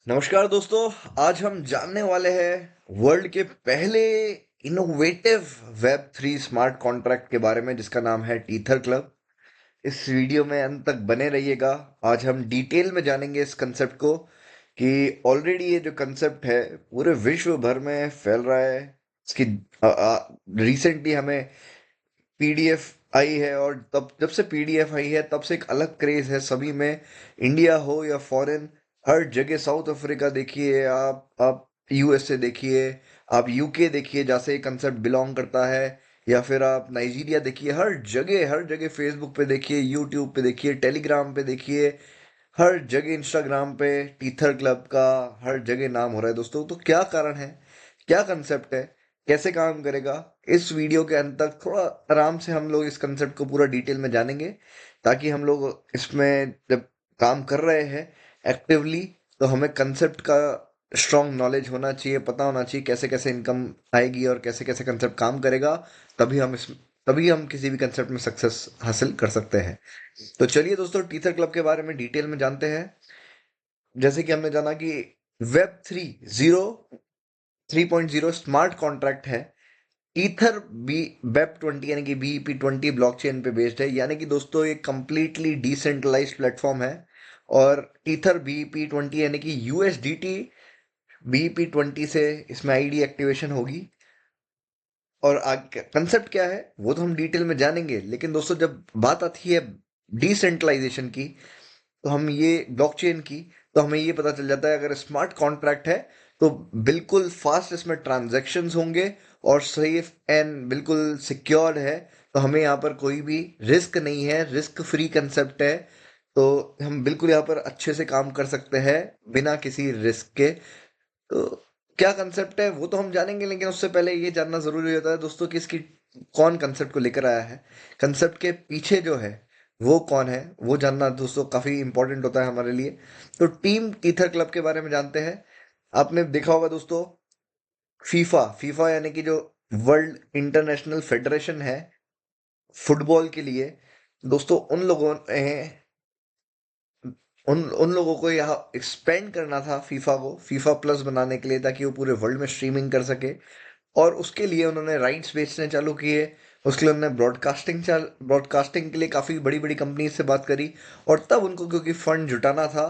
नमस्कार दोस्तों। आज हम जानने वाले हैं वर्ल्ड के पहले innovative web three smart contract के बारे में जिसका नाम है टीथर क्लब। इस वीडियो में अंत तक बने रहिएगा। आज हम डिटेल में जानेंगे इस कंसेप्ट को कि ऑलरेडी ये जो कंसेप्ट है पूरे विश्व भर में फैल रहा है। इसकी रिसेंटली हमें पीडीएफ आई है और तब जब से पीडीएफ आई है तब से एक अलग क्रेज है सभी में। इंडिया हो या फॉरेन, हर जगह, साउथ अफ्रीका देखिए, आप यूएसए देखिए, आप यूके देखिए जहाँ से ये कंसेप्ट बिलोंग करता है, या फिर आप नाइजीरिया देखिए। हर जगह फेसबुक पे देखिए, यूट्यूब पे देखिए, टेलीग्राम पे देखिए, हर जगह इंस्टाग्राम पे टीथर क्लब का हर जगह नाम हो रहा है दोस्तों। तो क्या कारण है, क्या कंसेप्ट है, कैसे काम करेगा, इस वीडियो के अंत तक थोड़ा आराम से हम लोग इस कंसेप्ट को पूरा डिटेल में जानेंगे, ताकि हम लोग इसमें जब काम कर रहे हैं एक्टिवली तो हमें कंसेप्ट का स्ट्रॉन्ग नॉलेज होना चाहिए, पता होना चाहिए कैसे कैसे इनकम आएगी और कैसे कैसे कंसेप्ट काम करेगा। तभी हम इस तभी हम किसी भी कंसेप्ट में सक्सेस हासिल कर सकते हैं। तो चलिए दोस्तों, टीथर क्लब के बारे में डिटेल में जानते हैं। जैसे कि हमने जाना कि web three zero 3.0 smart contract है। ईथर बी वेब 20 यानी कि BEP 20 ब्लॉकचेन पे बेस्ड है, यानी कि दोस्तों ये कंप्लीटली डिसेंट्रलाइज्ड प्लेटफॉर्म है। और ईथर BEP 20 यानी कि USDT BEP 20 से इसमें आईडी एक्टिवेशन होगी। और कंसेप्ट क्या है वो तो हम डिटेल में जानेंगे, लेकिन दोस्तों जब बात आती है डिसेंट्रलाइजेशन की, तो हम ये ब्लॉकचेन की, तो हमें ये पता चल जाता है अगर स्मार्ट कॉन्ट्रैक्ट है तो बिल्कुल फास्ट इसमें ट्रांजैक्शंस होंगे और सेफ एंड बिल्कुल सिक्योर्ड है। तो हमें यहाँ पर कोई भी रिस्क नहीं है, रिस्क फ्री कंसेप्ट है। तो हम बिल्कुल यहाँ पर अच्छे से काम कर सकते हैं बिना किसी रिस्क के। तो क्या कंसेप्ट है वो तो हम जानेंगे, लेकिन उससे पहले ये जानना जरूरी होता है दोस्तों कि इसकी कौन कंसेप्ट को लेकर आया है, कंसेप्ट के पीछे जो है वो कौन है, वो जानना दोस्तों काफी इंपॉर्टेंट होता है हमारे लिए। तो टीम टीथर क्लब के बारे में जानते हैं। आपने देखा होगा दोस्तों, फीफा फीफा यानी कि जो वर्ल्ड इंटरनेशनल फेडरेशन है फुटबॉल के लिए, दोस्तों उन लोगों ने उन उन लोगों को यहाँ एक्सपेंड करना था फीफा को, फीफा प्लस बनाने के लिए, ताकि वो पूरे वर्ल्ड में स्ट्रीमिंग कर सके। और उसके लिए उन्होंने राइट्स बेचने चालू किए। उसके लिए उन्होंने ब्रॉडकास्टिंग के लिए काफ़ी बड़ी बड़ी कंपनी से बात करी। और तब उनको क्योंकि फंड जुटाना था,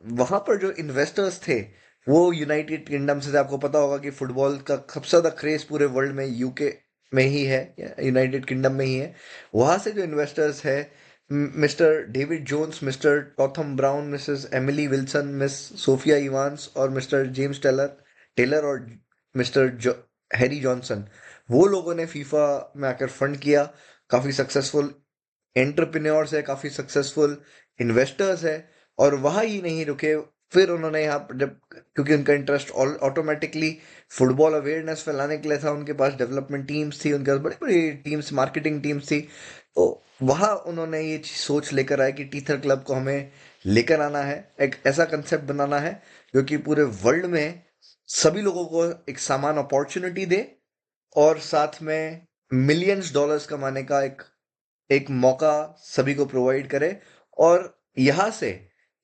वहां पर जो इन्वेस्टर्स थे वो यूनाइटेड किंगडम से थे। आपको पता होगा कि फुटबॉल का सबसे ज़्यादा क्रेज पूरे वर्ल्ड में यूके में ही है, यूनाइटेड किंगडम में ही है। वहां से जो इन्वेस्टर्स है, mister David Jones, mister Totham Brown, missus Emily Wilson, miss Sophia Evans और मिस्टर जेम्स टेलर टेलर और मिस्टर हैरी जॉनसन, वो लोगों ने फीफा में आकर फंड किया। काफ़ी सक्सेसफुल एंटरप्रेन्योर्स है, काफ़ी सक्सेसफुल इन्वेस्टर्स है। और वहाँ ही नहीं रुके, फिर उन्होंने यहाँ पर जब, क्योंकि उनका इंटरेस्ट ऑटोमेटिकली फुटबॉल अवेयरनेस फैलाने के लिए था, उनके पास डेवलपमेंट टीम्स थी, उनके पास बड़ी बड़ी टीम्स, मार्केटिंग टीम्स थी। तो वहाँ उन्होंने ये सोच लेकर आए कि टीथर क्लब को हमें लेकर आना है, एक ऐसा कंसेप्ट बनाना है जो कि पूरे वर्ल्ड में सभी लोगों को एक समान अपॉर्चुनिटी दे और साथ में मिलियंस डॉलर्स कमाने का एक एक मौका सभी को प्रोवाइड करे। और यहाँ से,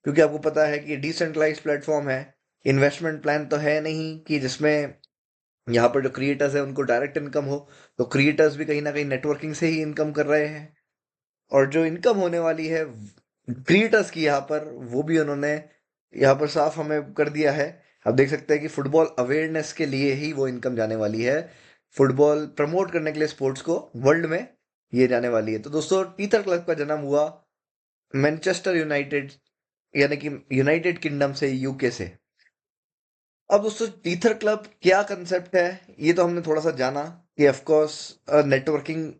क्योंकि आपको पता है कि ये डिसेंट्रलाइज प्लेटफॉर्म है, इन्वेस्टमेंट प्लान तो है नहीं कि जिसमें यहाँ पर जो क्रिएटर्स है उनको डायरेक्ट इनकम हो। तो क्रिएटर्स भी कहीं ना कहीं नेटवर्किंग से ही इनकम कर रहे हैं। और जो इनकम होने वाली है क्रिएटर्स की यहाँ पर, वो भी उन्होंने यहाँ पर साफ हमें कर दिया है। आप देख सकते हैं कि फुटबॉल अवेयरनेस के लिए ही वो इनकम जाने वाली है, फुटबॉल प्रमोट करने के लिए स्पोर्ट्स को वर्ल्ड में ये जाने वाली है। तो दोस्तों टीथर क्लब का जन्म हुआ मैनचेस्टर यूनाइटेड यानी कि यूनाइटेड किंगडम से, यूके से। अब दोस्तों टीथर क्लब क्या कंसेप्ट है ये तो हमने थोड़ा सा जाना कि ऑफ कोर्स नेटवर्किंग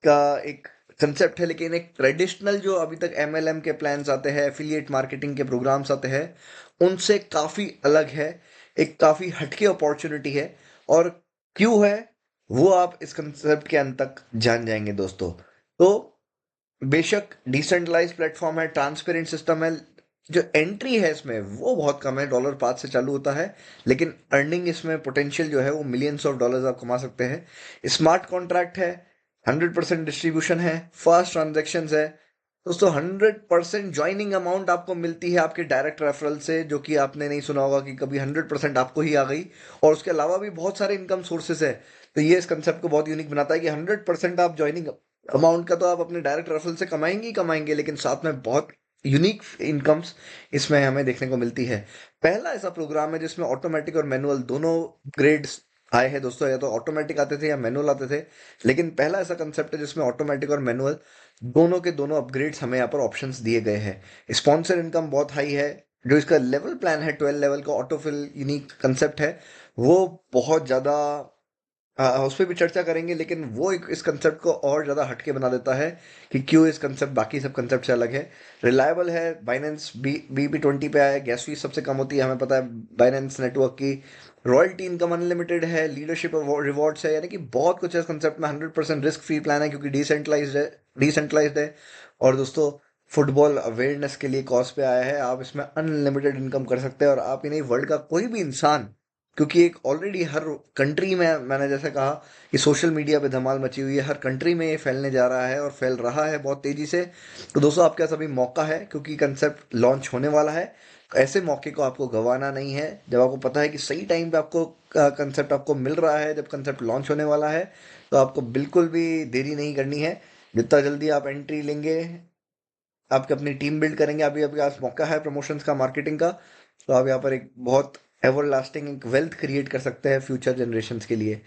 का एक कंसेप्ट है, लेकिन एक ट्रेडिशनल जो अभी तक MLM के प्लान्स आते हैं, एफिलिएट मार्केटिंग के प्रोग्राम्स आते हैं, उनसे काफ़ी अलग है, एक काफ़ी हटके अपॉर्चुनिटी है। और क्यों है वो आप इस कंसेप्ट के अंत तक जान जाएंगे दोस्तों। तो बेशक डिसेंट्रलाइज प्लेटफॉर्म है, ट्रांसपेरेंट सिस्टम है, जो एंट्री है इसमें वो बहुत कम है, $5 से चालू होता है, लेकिन अर्निंग इसमें पोटेंशियल जो है वो मिलियंस ऑफ डॉलर्स आप कमा सकते हैं। स्मार्ट कॉन्ट्रैक्ट है, 100% डिस्ट्रीब्यूशन है, फास्ट ट्रांजेक्शन है, दोस्तों 100% ज्वाइनिंग अमाउंट आपको मिलती है आपके डायरेक्ट रेफरल से, जो कि आपने नहीं सुना होगा कि कभी 100% आपको ही आ गई। और उसके अलावा भी बहुत सारे इनकम सोर्सेस है। तो ये इस कंसेप्ट को बहुत यूनिक बनाता है कि 100% आप ज्वाइनिंग अमाउंट का तो आप अपने डायरेक्ट रेफरल से कमाएंगे ही कमाएंगे, लेकिन साथ में बहुत यूनिक इनकम्स इसमें हमें देखने को मिलती है। पहला ऐसा प्रोग्राम है जिसमें ऑटोमेटिक और मैनुअल दोनों ग्रेड्स आए हैं दोस्तों, या तो ऑटोमेटिक आते थे या मैनुअल आते थे। लेकिन पहला ऐसा कंसेप्ट है जिसमें ऑटोमेटिक और मैनुअल दोनों के दोनों अपग्रेड्स हमें यहाँ पर ऑप्शंस दिए गए हैं। स्पॉन्सर इनकम बहुत हाई है। जो इसका लेवल प्लान है 12 लेवल का ऑटोफिल यूनिक कंसेप्ट है, वो बहुत ज़्यादा उस पर भी चर्चा करेंगे, लेकिन वो इस कंसेप्ट को और ज़्यादा हटके बना देता है कि क्यों इस कंसेप्ट बाकी सब कंसेप्ट से अलग है। रिलायबल है, बाइनेंस BP20 पे आया, गैस फीस सबसे कम होती है हमें पता है बाइनेंस नेटवर्क की। रॉयल्टी इनकम अनलिमिटेड है, लीडरशिप रिवॉर्ड्स है, यानी कि बहुत कुछ है इस कंसेप्ट में। 100% रिस्क फ्री प्लान है क्योंकि डिसेंट्रलाइज्ड है। और दोस्तों फुटबॉल अवेयरनेस के लिए कॉज पे आया है। आप इसमें अनलिमिटेड इनकम कर सकते हैं, और आप ही नहीं, वर्ल्ड का कोई भी इंसान, क्योंकि एक ऑलरेडी हर कंट्री में, मैंने जैसे कहा कि सोशल मीडिया पे धमाल मची हुई है, हर कंट्री में ये फैलने जा रहा है और फैल रहा है बहुत तेजी से। तो दोस्तों आपके पास अभी मौका है, क्योंकि कंसेप्ट लॉन्च होने वाला है। ऐसे मौके को आपको गंवाना नहीं है, जब आपको पता है कि सही टाइम पे आपको कंसेप्ट आपको मिल रहा है, जब कंसेप्ट लॉन्च होने वाला है, तो आपको बिल्कुल भी देरी नहीं करनी है। जितना जल्दी आप एंट्री लेंगे, आपकी अपनी टीम बिल्ड करेंगे, अभी आपके पास मौका है प्रमोशंस का, मार्केटिंग का, तो आप यहाँ पर एक बहुत एवर लास्टिंग एक वेल्थ क्रिएट कर सकते हैं फ्यूचर जनरेशन के लिए।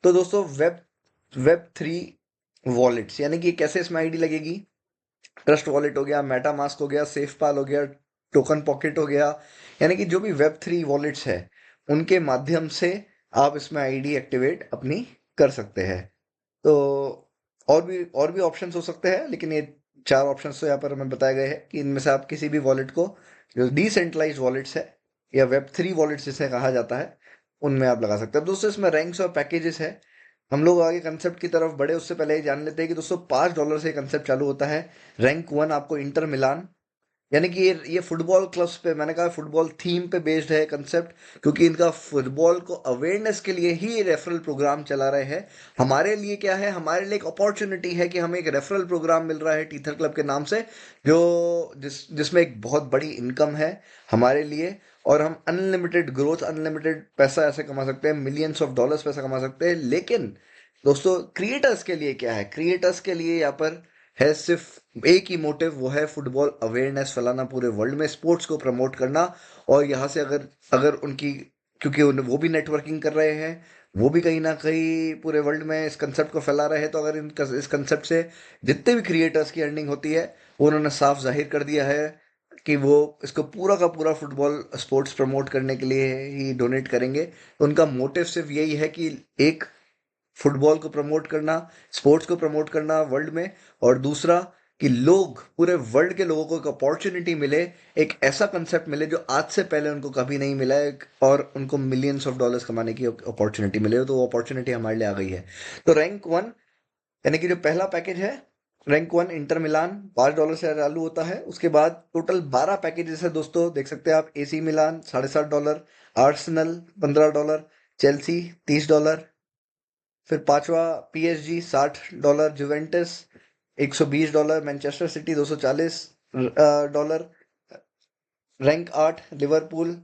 तो दोस्तों वेब 3 वॉलेट्स, यानी कि कैसे इसमें आईडी लगेगी। ट्रस्ट वॉलेट हो गया, मेटा मास्क हो गया, सेफ पाल हो गया, टोकन पॉकेट हो गया, यानी कि जो भी वेब 3 वॉलेट्स है उनके माध्यम से आप इसमें आईडी एक्टिवेट अपनी कर सकते हैं। तो और भी ऑप्शंस हो सकते हैं, लेकिन ये चार ऑप्शंस तो यहाँ पर हमें बताए गए हैं कि इनमें से आप किसी भी वॉलेट को, जो डिसेंट्रलाइज वॉलेट्स है या वेब 3 वॉलेट्स जिसे कहा जाता है, उनमें आप लगा सकते हैं। दोस्तों इसमें रैंक्स और पैकेजेस है। हम लोग आगे कंसेप्ट की तरफ बढ़े उससे पहले ही जान लेते हैं कि दोस्तों $5 से कंसेप्ट चालू होता है। रैंक 1 आपको इंटर मिलान, यानी कि ये फुटबॉल क्लब्स पे, मैंने कहा फुटबॉल थीम पे बेस्ड है कंसेप्ट, क्योंकि इनका फुटबॉल को अवेयरनेस के लिए ही रेफरल प्रोग्राम चला रहे हैं। हमारे लिए क्या है, हमारे लिए एक अपॉर्चुनिटी है कि हमें एक रेफरल प्रोग्राम मिल रहा है टीथर क्लब के नाम से, जो जिसमें एक बहुत बड़ी इनकम है हमारे लिए। और हम अनलिमिटेड ग्रोथ, अनलिमिटेड पैसा ऐसे कमा सकते हैं, मिलियंस ऑफ डॉलर्स पैसा कमा सकते हैं। लेकिन दोस्तों क्रिएटर्स के लिए क्या है, क्रिएटर्स के लिए यहाँ पर है सिर्फ एक ही मोटिव, वो है फुटबॉल अवेयरनेस फैलाना पूरे वर्ल्ड में, स्पोर्ट्स को प्रमोट करना। और यहाँ से अगर अगर उनकी, क्योंकि वो भी नेटवर्किंग कर रहे हैं, वो भी कहीं ना कहीं पूरे वर्ल्ड में इस कंसेप्ट को फैला रहे हैं, तो अगर इस कंसेप्ट से जितने भी क्रिएटर्स की अर्निंग होती है, वो उन्होंने साफ जाहिर कर दिया है कि वो इसको पूरा का पूरा फुटबॉल स्पोर्ट्स प्रमोट करने के लिए ही डोनेट करेंगे। तो उनका मोटिव सिर्फ यही है कि एक, फुटबॉल को प्रमोट करना, स्पोर्ट्स को प्रमोट करना वर्ल्ड में, और दूसरा कि लोग, पूरे वर्ल्ड के लोगों को एक अपॉर्चुनिटी मिले, एक ऐसा कंसेप्ट मिले जो आज से पहले उनको कभी नहीं मिला है, और उनको मिलियंस ऑफ डॉलर्स कमाने की अपॉर्चुनिटी मिले, तो वो अपॉर्चुनिटी हमारे लिए आ गई है। तो रैंक 1, यानी कि जो पहला पैकेज है, रैंक 1 इंटर मिलान $5 से चालू होता है। उसके बाद टोटल 12 पैकेजेस है दोस्तों, देख सकते हैं आप। AC मिलान $7.5, आर्सेनल $15, चेल्सी $30, फिर पांचवा PSG $60, Juventus $120, Manchester city $240, rank 8 Liverpool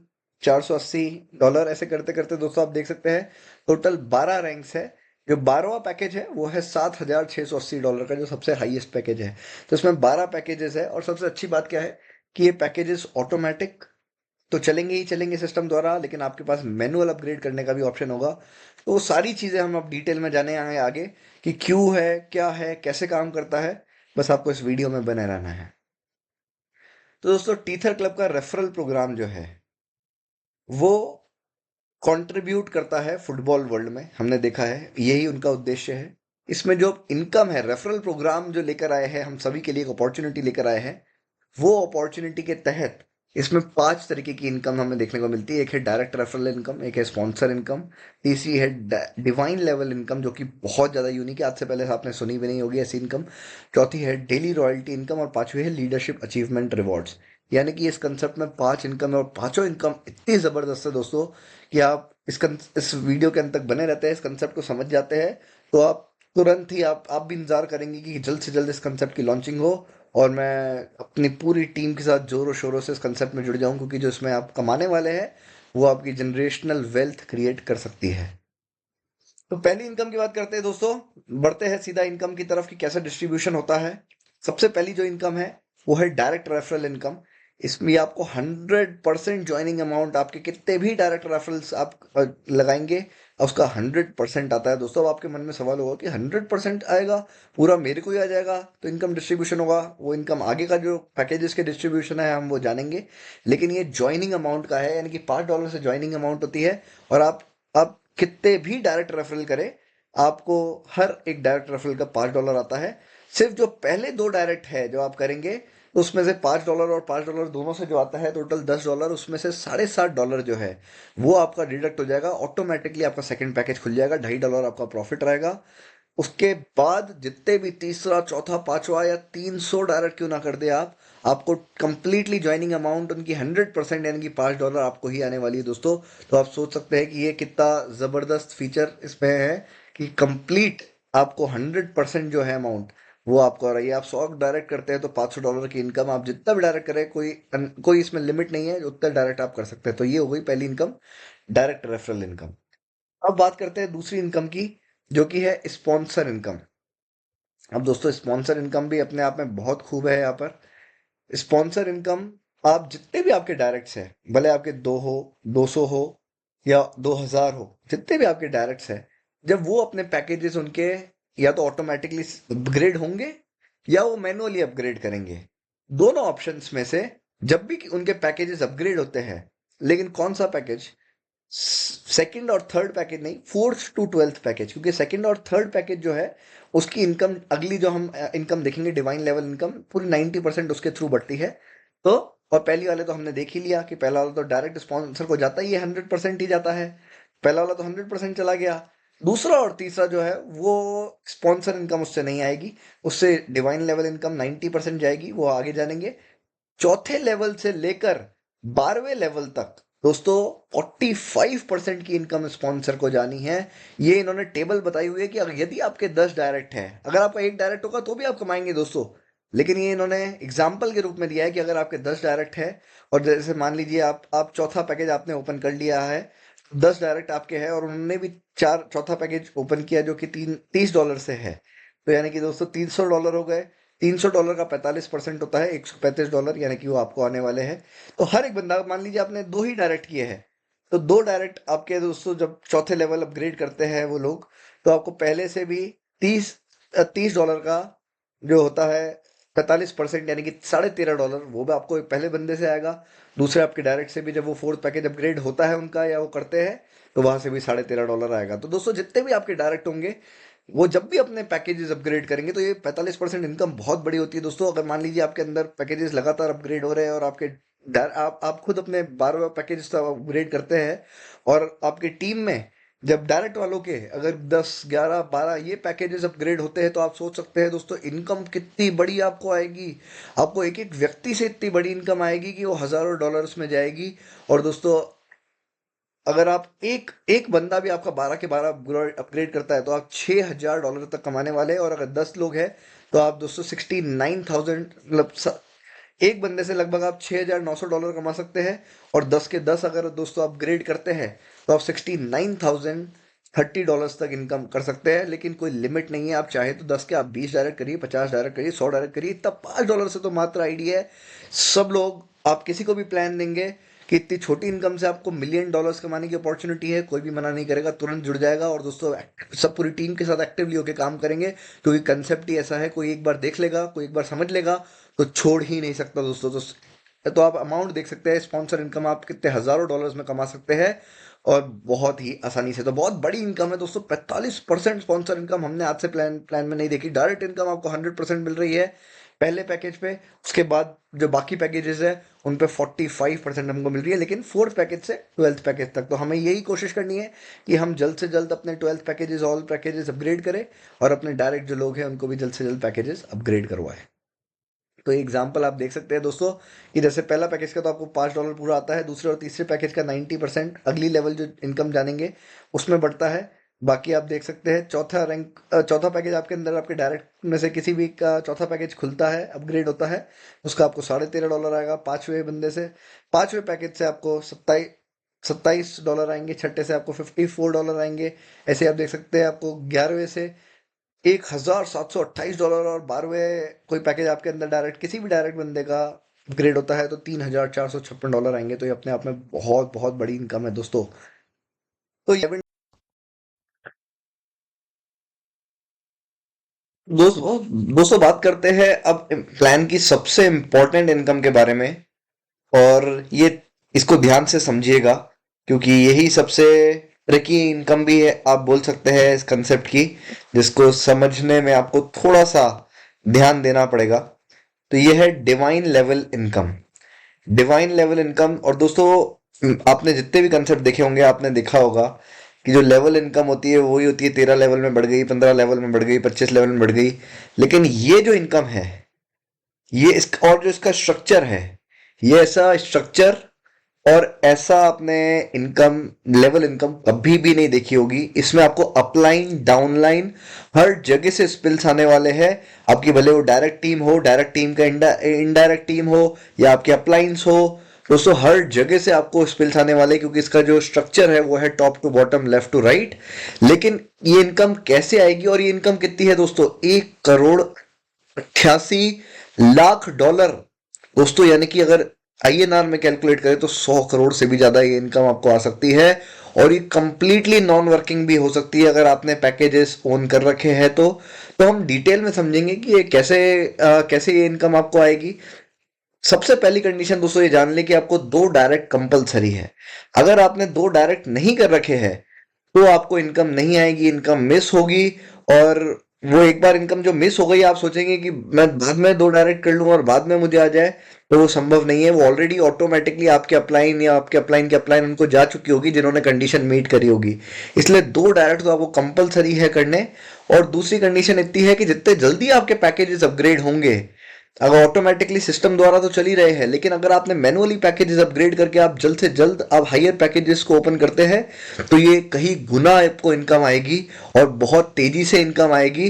$480। ऐसे करते करते दोस्तों आप देख सकते हैं टोटल 12 रैंक्स है। जो 12वां पैकेज है वो है $7,680 का, जो सबसे हाईएस्ट पैकेज है। तो इसमें 12 पैकेजेस है, और सबसे अच्छी बात क्या है कि ये पैकेजेस ऑटोमेटिक तो चलेंगे ही चलेंगे सिस्टम द्वारा, लेकिन आपके पास मैनुअल अपग्रेड करने का भी ऑप्शन होगा। तो वो सारी चीज़ें हम अब डिटेल में जाने आए आगे कि क्यों है, क्या है, कैसे काम करता है। बस आपको इस वीडियो में बने रहना है। तो दोस्तों टीथर क्लब का रेफरल प्रोग्राम जो है, वो कंट्रीब्यूट करता है फुटबॉल वर्ल्ड में, हमने देखा है यही उनका उद्देश्य है। इसमें जो इनकम है, रेफरल प्रोग्राम जो लेकर आए हैं, हम सभी के लिए एक अपॉर्चुनिटी लेकर आए हैं। वो अपॉर्चुनिटी के तहत इसमें 5 तरीके की इनकम हमें देखने को मिलती है। एक है डायरेक्ट रेफरल इनकम, एक है स्पॉन्सर इनकम, तीसरी है डिवाइन लेवल इनकम, जो कि बहुत ज़्यादा यूनिक है, आज से पहले आपने सुनी भी नहीं होगी ऐसी इनकम। चौथी है डेली रॉयल्टी इनकम, और पांचवी है लीडरशिप अचीवमेंट रिवॉर्ड्स। यानी कि इस कंसेप्ट में 5 इनकम है, और पांचों इनकम इतनी ज़बरदस्त है दोस्तों कि आप इस वीडियो के अंत तक बने रहते हैं, इस कंसेप्ट को समझ जाते हैं, तो आप तुरंत ही आप भी इंतजार करेंगे कि जल्द से जल्द इस कंसेप्ट की लॉन्चिंग हो, और मैं अपनी पूरी टीम के साथ जोरों शोरों से इस कंसेप्ट में जुड़ जाऊं, क्योंकि जो इसमें आप कमाने वाले हैं वो आपकी जनरेशनल वेल्थ क्रिएट कर सकती है। तो पहली इनकम की बात करते हैं दोस्तों, बढ़ते हैं सीधा इनकम की तरफ कि कैसे डिस्ट्रीब्यूशन होता है। सबसे पहली जो इनकम है वो है डायरेक्ट रेफरल इनकम। इसमें आपको 100% ज्वाइनिंग अमाउंट, आपके कितने भी डायरेक्ट रेफरल्स आप लगाएंगे उसका 100% आता है। दोस्तों अब आपके मन में सवाल होगा कि 100% आएगा, पूरा मेरे को ही आ जाएगा तो इनकम डिस्ट्रीब्यूशन होगा। वो इनकम आगे का जो पैकेजेस के डिस्ट्रीब्यूशन है हम वो जानेंगे, लेकिन ये ज्वाइनिंग अमाउंट का है, यानी कि $5 से ज्वाइनिंग अमाउंट होती है। और आप कितने भी डायरेक्ट रेफरल करें, आपको हर एक डायरेक्ट रेफरल का $5 आता है। सिर्फ जो पहले दो डायरेक्ट है जो आप करेंगे, तो उसमें से $5 और $5 दोनों से जो आता है टोटल $10, उसमें से $7.5 जो है वो आपका डिडक्ट हो जाएगा ऑटोमेटिकली। आपका सेकंड पैकेज खुल जाएगा, $2.5 आपका प्रॉफिट रहेगा। उसके बाद जितने भी तीसरा चौथा पांचवा या 300 डायरेक्ट क्यों ना कर दे आप, आपको कंप्लीटली ज्वाइनिंग अमाउंट उनकी 100% यानी कि $5 आपको ही आने वाली है दोस्तों। तो आप सोच सकते हैं कि ये कितना जबरदस्त फीचर इसमें है कि कंप्लीट आपको 100% जो है अमाउंट वो आपको आ रही है। आप 100 डायरेक्ट करते हैं तो $500 की इनकम, आप जितना भी डायरेक्ट करें कोई इसमें लिमिट नहीं है, उतना डायरेक्ट आप कर सकते हैं। तो ये हो गई पहली इनकम, डायरेक्ट रेफरल इनकम। अब बात करते हैं दूसरी इनकम की, जो कि है स्पॉन्सर इनकम। अब दोस्तों स्पॉन्सर इनकम भी अपने आप में बहुत खूब है यहाँ पर। स्पॉन्सर इनकम, आप जितने भी आपके डायरेक्ट्स हैं, भले आपके 2 हो, 200 हो या 2000 हो, जितने भी आपके डायरेक्ट्स हैं, जब वो अपने पैकेजेस उनके या तो ऑटोमेटिकली अपग्रेड होंगे या वो मैनुअली अपग्रेड करेंगे, दोनों ऑप्शंस में से जब भी उनके पैकेजेस अपग्रेड होते हैं, लेकिन कौन सा पैकेज, सेकंड और थर्ड पैकेज नहीं, फोर्थ टू ट्वेल्थ पैकेज, क्योंकि सेकंड और थर्ड पैकेज जो है उसकी इनकम, अगली जो हम इनकम देखेंगे डिवाइन लेवल इनकम, पूरी 90% उसके थ्रू बढ़ती है। तो और पहली वाले तो हमने देख ही लिया कि पहला वाला तो डायरेक्ट स्पॉन्सर को जाता ही है, 100% ही जाता है। पहला वाला तो 100% चला गया। दूसरा और तीसरा जो है वो स्पॉन्सर इनकम उससे नहीं आएगी, उससे डिवाइन लेवल इनकम 90% जाएगी, वो आगे जानेंगे। चौथे लेवल से लेकर 12वें लेवल तक दोस्तों 45% की इनकम स्पॉन्सर को जानी है। ये इन्होंने टेबल बताई हुई है कि अगर यदि आपके 10 डायरेक्ट हैं, अगर आपका एक डायरेक्ट होगा तो भी आप कमाएंगे दोस्तों, लेकिन ये इन्होंने एग्जाम्पल के रूप में दिया है कि अगर आपके 10 डायरेक्ट है, और जैसे मान लीजिए आप चौथा पैकेज आपने ओपन कर लिया है, 10 डायरेक्ट आपके हैं और उन्होंने भी चार चौथा पैकेज ओपन किया जो कि $30 से है, तो यानी कि दोस्तों $300 हो गए। $300 का 45% होता है $135, यानी कि वो आपको आने वाले हैं। तो हर एक बंदा, मान लीजिए आपने दो ही डायरेक्ट किए हैं, तो दो डायरेक्ट आपके दोस्तों जब चौथे लेवल अपग्रेड करते हैं वो लोग, तो आपको पहले से भी $30 का जो होता है 45%, यानी कि $13.5 वो भी आपको पहले बंदे से आएगा। दूसरे आपके डायरेक्ट से भी जब वो फोर्थ पैकेज अपग्रेड होता है उनका या वो करते हैं, तो वहां से भी $13.5 आएगा। तो दोस्तों जितने भी आपके डायरेक्ट होंगे वो जब भी अपने पैकेजेस अपग्रेड करेंगे, तो ये 45% इनकम बहुत बड़ी होती है दोस्तों। अगर मान लीजिए आपके अंदर पैकेजेस लगातार अपग्रेड हो रहे हैं और आप खुद अपने 12 पैकेजेस तो अपग्रेड करते हैं, और आपकी टीम में जब डायरेक्ट वालों के अगर 10 11 12 ये पैकेजेस अपग्रेड होते हैं, तो आप सोच सकते हैं दोस्तों इनकम कितनी बड़ी आपको आएगी। आपको एक एक व्यक्ति से इतनी बड़ी इनकम आएगी कि वो हजारों डॉलर्स में जाएगी। और दोस्तों अगर आप एक एक बंदा भी आपका 12 के 12 अपग्रेड करता है, तो आप $6000 तक कमाने वाले हैं। और अगर 10 लोग हैं तो आप दोस्तों 69,000, मतलब एक बंदे से लगभग आप $6,900 कमा सकते हैं। और 10 के 10 अगर दोस्तों अपग्रेड करते हैं, तो आप 69,030 तक इनकम कर सकते हैं। लेकिन कोई लिमिट नहीं है, आप चाहे तो 10 के आप 20 डायरेक्ट करिए, 50 डायरेक्ट करिए, 100 डायरेक्ट करिए, तब $5 से तो मात्र आइडिया है। सब लोग, आप किसी को भी प्लान देंगे कि इतनी छोटी इनकम से आपको $1,000,000 कमाने की अपॉर्चुनिटी है, कोई भी मना नहीं करेगा, तुरंत जुड़ जाएगा। और दोस्तों सब पूरी टीम के साथ एक्टिवली होकर काम करेंगे, क्योंकि कंसेप्ट ही ऐसा है, कोई एक बार देख लेगा, कोई एक बार समझ लेगा तो छोड़ ही नहीं सकता दोस्तों। तो आप अमाउंट देख सकते हैं, स्पॉन्सर इनकम आप कितने हजारों डॉलर्स में कमा सकते हैं, और बहुत ही आसानी से। तो बहुत बड़ी इनकम है दोस्तों, 45% स्पॉन्सर इनकम हमने आज से प्लान प्लान में नहीं देखी। डायरेक्ट इनकम आपको 100% मिल रही है पहले पैकेज पे, उसके बाद जो बाकी पैकेजेस है उन पे 45% हमको मिल रही है, लेकिन फोर्थ पैकेज से ट्वेल्थ पैकेज तक। तो हमें यही कोशिश करनी है कि हम जल्द से जल्द अपने twelfth packages, all packages upgrade करें, और अपने डायरेक्ट जो लोग हैं उनको भी जल्द से जल्द पैकेजेस अपग्रेड करवाएं। तो एग्जाम्पल आप देख सकते हैं दोस्तों कि जैसे पहला पैकेज का तो आपको $5 पूरा आता है, दूसरे और तीसरे पैकेज का 90% अगली लेवल जो इनकम जानेंगे उसमें बढ़ता है। बाकी आप देख सकते हैं चौथा पैकेज आपके अंदर आपके डायरेक्ट में से किसी भी का चौथा पैकेज खुलता है, अपग्रेड होता है, उसका आपको $13.5 आएगा पांचवें बंदे से। पांचवें पैकेज से आपको $27 आएंगे, छठे से आपको $54 आएंगे। ऐसे आप देख सकते हैं आपको 11वें से $1,728, और 12वें कोई पैकेज आपके अंदर डायरेक्ट किसी भी डायरेक्ट बंदे का अपग्रेड होता है तो $3,456 आएंगे। तो ये अपने आप में बहुत बहुत बड़ी इनकम है दोस्तों। तो ये दोस्तों दोस्तों बात करते हैं अब प्लान की सबसे इम्पोर्टेंट इनकम के बारे में। और ये इसको ध्यान से समझिएगा, क्योंकि यही सबसे ट्रिकी इनकम भी है, आप बोल सकते हैं इस कंसेप्ट की, जिसको समझने में आपको थोड़ा सा ध्यान देना पड़ेगा। तो ये है divine level income. Divine level income, और दोस्तों आपने जितने भी कंसेप्ट देखे होंगे आपने देखा होगा कि जो लेवल इनकम होती है वही होती है 13 लेवल में बढ़ गई, 15 लेवल में बढ़ गई, 25 लेवल में बढ़ गई। लेकिन ये जो इनकम है, ये इस और जो इसका स्ट्रक्चर है, ये ऐसा स्ट्रक्चर और ऐसा आपने इनकम लेवल इनकम कभी भी नहीं देखी होगी। इसमें आपको अपलाइन डाउनलाइन हर जगह से स्पिल्स आने वाले हैं। आपकी भले वो डायरेक्ट टीम हो, डायरेक्ट टीम का इनडायरेक्ट टीम हो, या आपके अपलाइंस हो, दोस्तों हर जगह से आपको स्पिल्स आने वाले हैं, क्योंकि इसका जो स्ट्रक्चर है वो है top to bottom, left to right. लेकिन ये इनकम कैसे आएगी, और ये इनकम कितनी है दोस्तों? 1,88,00,000 दोस्तों। यानी कि अगर आईएनआर में कैलकुलेट करें तो 100 करोड़ से भी ज्यादा ये इनकम आपको आ सकती है। और ये कंप्लीटली नॉन वर्किंग भी हो सकती है अगर आपने पैकेजेस ओन कर रखे हैं तो हम डिटेल में समझेंगे कि ये कैसे ये इनकम आपको आएगी। सबसे पहली कंडीशन दोस्तों ये जान लें कि आपको 2 डायरेक्ट कंपलसरी है। अगर आपने 2 डायरेक्ट नहीं कर रखे हैं तो आपको इनकम नहीं आएगी, इनकम मिस होगी। और वो एक बार इनकम जो मिस हो गई, आप सोचेंगे कि मैं बाद में 2 डायरेक्ट कर लूंगा और बाद में मुझे आ जाए, तो वो संभव नहीं है। वो ऑलरेडी ऑटोमेटिकली आपके अपलाइन या आपके अपलाइन के अपलाइन उनको जा चुकी होगी जिन्होंने कंडीशन मीट करी होगी। इसलिए 2 डायरेक्ट तो आपको कंपलसरी है करने। और दूसरी कंडीशन इतनी है कि जितने जल्दी आपके पैकेजेस अपग्रेड होंगे, अगर ऑटोमेटिकली सिस्टम द्वारा तो चल ही रहे हैं, लेकिन अगर आपने मैनुअली पैकेजेस अपग्रेड करके आप जल्द से जल्द आप हायर पैकेजेस को ओपन करते हैं, तो ये कहीं गुना आपको इनकम आएगी और बहुत तेजी से इनकम आएगी।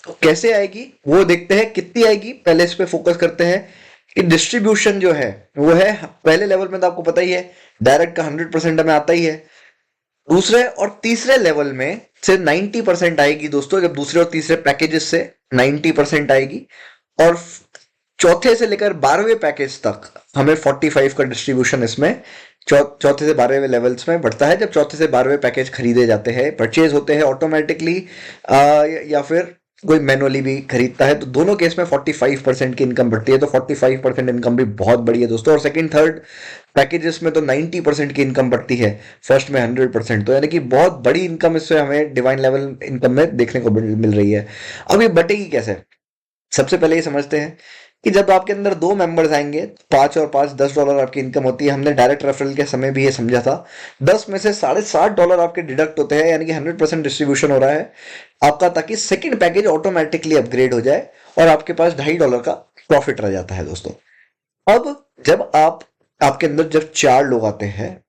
तो कैसे आएगी वो देखते हैं, कितनी आएगी पहले इस पे फोकस करते हैं। कि डिस्ट्रीब्यूशन जो है वो है, पहले लेवल में तो आपको पता ही है डायरेक्ट का 100% हमें आता ही है। दूसरे और तीसरे लेवल में से 90% आएगी दोस्तों, जब दूसरे और तीसरे पैकेजेस से 90% आएगी। और चौथे से लेकर 12वें पैकेज तक हमें 45 का डिस्ट्रीब्यूशन इसमें चौथे से 12वें लेवल्स में बढ़ता है, जब चौथे से 12वें पैकेज खरीदे जाते हैं, परचेज होते हैं ऑटोमेटिकली, या फिर कोई मैनुअली भी खरीदता है। तो दोनों केस में 45% की इनकम बढ़ती है। तो 45% इनकम भी बहुत बड़ी है दोस्तों। और सेकंड थर्ड पैकेजेस में तो 90% की इनकम बढ़ती है, फर्स्ट में 100%। तो यानी कि बहुत बड़ी इनकम इससे हमें डिवाइन लेवल इनकम में देखने को मिल रही है। अब ये बटेगी कैसे? सबसे पहले ये समझते हैं कि जब आपके अंदर 2 मेंबर्स आएंगे, 5 और 5 $10 आपकी इनकम होती है। हमने डायरेक्ट रेफरल के समय भी ये समझा था। 10 में से $60 आपके डिडक्ट होते हैं, यानी कि 100% डिस्ट्रीब्यूशन हो रहा है आपका, ताकि सेकंड पैकेज ऑटोमेटिकली अपग्रेड हो जाए और आपके पास $2.5 का प्रॉफिट रह जाता है दोस्तों। अब जब आपके अंदर जब 4 लोग आते हैं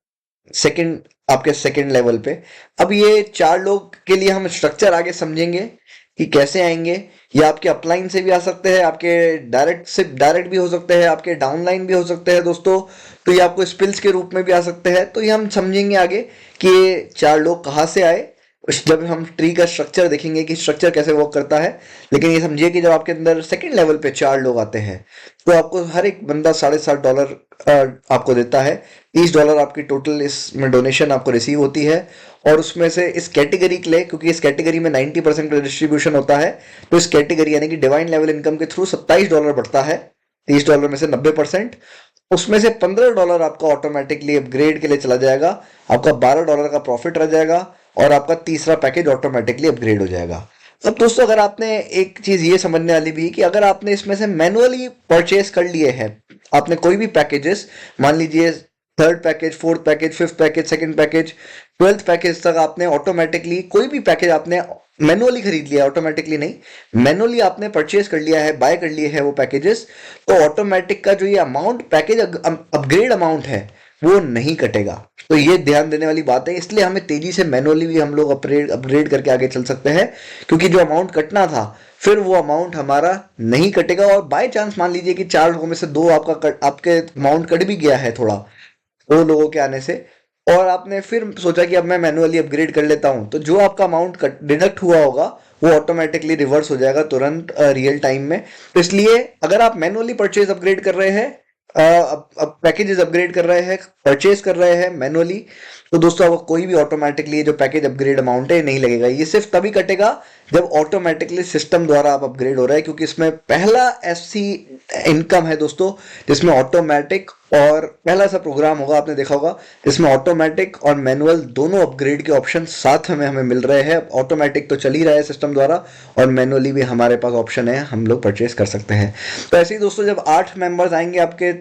सेकंड आपके सेकंड लेवल पे, अब ये 4 लोग के लिए हम स्ट्रक्चर आगे समझेंगे कि कैसे आएंगे। ये आपके अपलाइन से भी आ सकते हैं, आपके डायरेक्ट भी हो सकते हैं, आपके डाउनलाइन भी हो सकते हैं दोस्तों। तो ये आपको स्पिल्स के रूप में भी आ सकते हैं। तो ये हम समझेंगे आगे कि ये 4 लोग कहाँ से आए, जब हम ट्री का स्ट्रक्चर देखेंगे कि स्ट्रक्चर कैसे वर्क करता है। लेकिन ये समझिए कि जब आपके अंदर सेकंड लेवल पे 4 लोग आते हैं, तो आपको हर एक बंदा $60 आपको देता है। $30 आपकी टोटल इसमें डोनेशन आपको रिसीव होती है। और उसमें से इस कैटेगरी के लिए, क्योंकि इस कैटेगरी में 90% का डिस्ट्रीब्यूशन होता है, तो इस कैटेगरी यानी कि डिवाइन लेवल इनकम के थ्रू $27 बढ़ता है। $30 में से 90%, उसमें से $15 आपका ऑटोमेटिकली अपग्रेड के लिए चला जाएगा। आपका $12 का प्रॉफिट रह जाएगा और आपका तीसरा पैकेज ऑटोमेटिकली अपग्रेड हो जाएगा। अब दोस्तों अगर आपने एक चीज ये समझने वाली भी कि अगर आपने इसमें से मैनुअली परचेस कर लिए हैं, आपने कोई भी पैकेजेस, मान लीजिए third package, fourth package, fifth package, second package, 12th package तक आपने ऑटोमेटिकली कोई भी पैकेज आपने मैनुअली खरीद लिया, ऑटोमेटिकली नहीं, मैनुअली आपने परचेस कर लिया है, बाय कर लिए हैं वो पैकेजेस, तो ऑटोमेटिक का जो ये अमाउंट पैकेज अपग्रेड अमाउंट है वो नहीं कटेगा। तो ये ध्यान देने वाली बात है, इसलिए हमें तेजी से मैनुअली भी हम लोग अपग्रेड अपग्रेड करके आगे चल सकते हैं, क्योंकि जो अमाउंट कटना था फिर वो अमाउंट हमारा नहीं कटेगा। और बाय चांस मान लीजिए कि 4 लोगों में से 2 आपके अमाउंट कट भी गया है थोड़ा, 2 लोगों के आने से, और आपने फिर सोचा कि अब मैं मैनुअली अपग्रेड कर लेता हूं, तो जो आपका अमाउंट कट डिडक्ट हुआ होगा वो ऑटोमेटिकली रिवर्स हो जाएगा तुरंत रियल टाइम में। तो इसलिए अगर आप मैनुअली परचेज अपग्रेड कर रहे हैं, अब पैकेजेस अपग्रेड कर रहे हैं, परचेज कर रहे हैं मैनुअली, तो दोस्तों आपको कोई भी ऑटोमेटिकली जो पैकेज अपग्रेड अमाउंट है नहीं लगेगा। ये सिर्फ तभी कटेगा जब ऑटोमेटिकली सिस्टम द्वारा आप अपग्रेड हो रहे हैं, क्योंकि इसमें पहला ऐसी इनकम है दोस्तों जिसमें ऑटोमेटिक, और पहला सा प्रोग्राम होगा आपने देखा होगा जिसमें ऑटोमेटिक और मैनुअल दोनों अपग्रेड के ऑप्शन साथ में हमें मिल रहे हैं। ऑटोमेटिक तो चल ही रहा है सिस्टम द्वारा, और मैनुअली भी हमारे पास ऑप्शन है, हम लोग परचेज कर सकते हैं। तो ऐसे ही दोस्तों जब 8 मेंबर्स आएंगे आपके,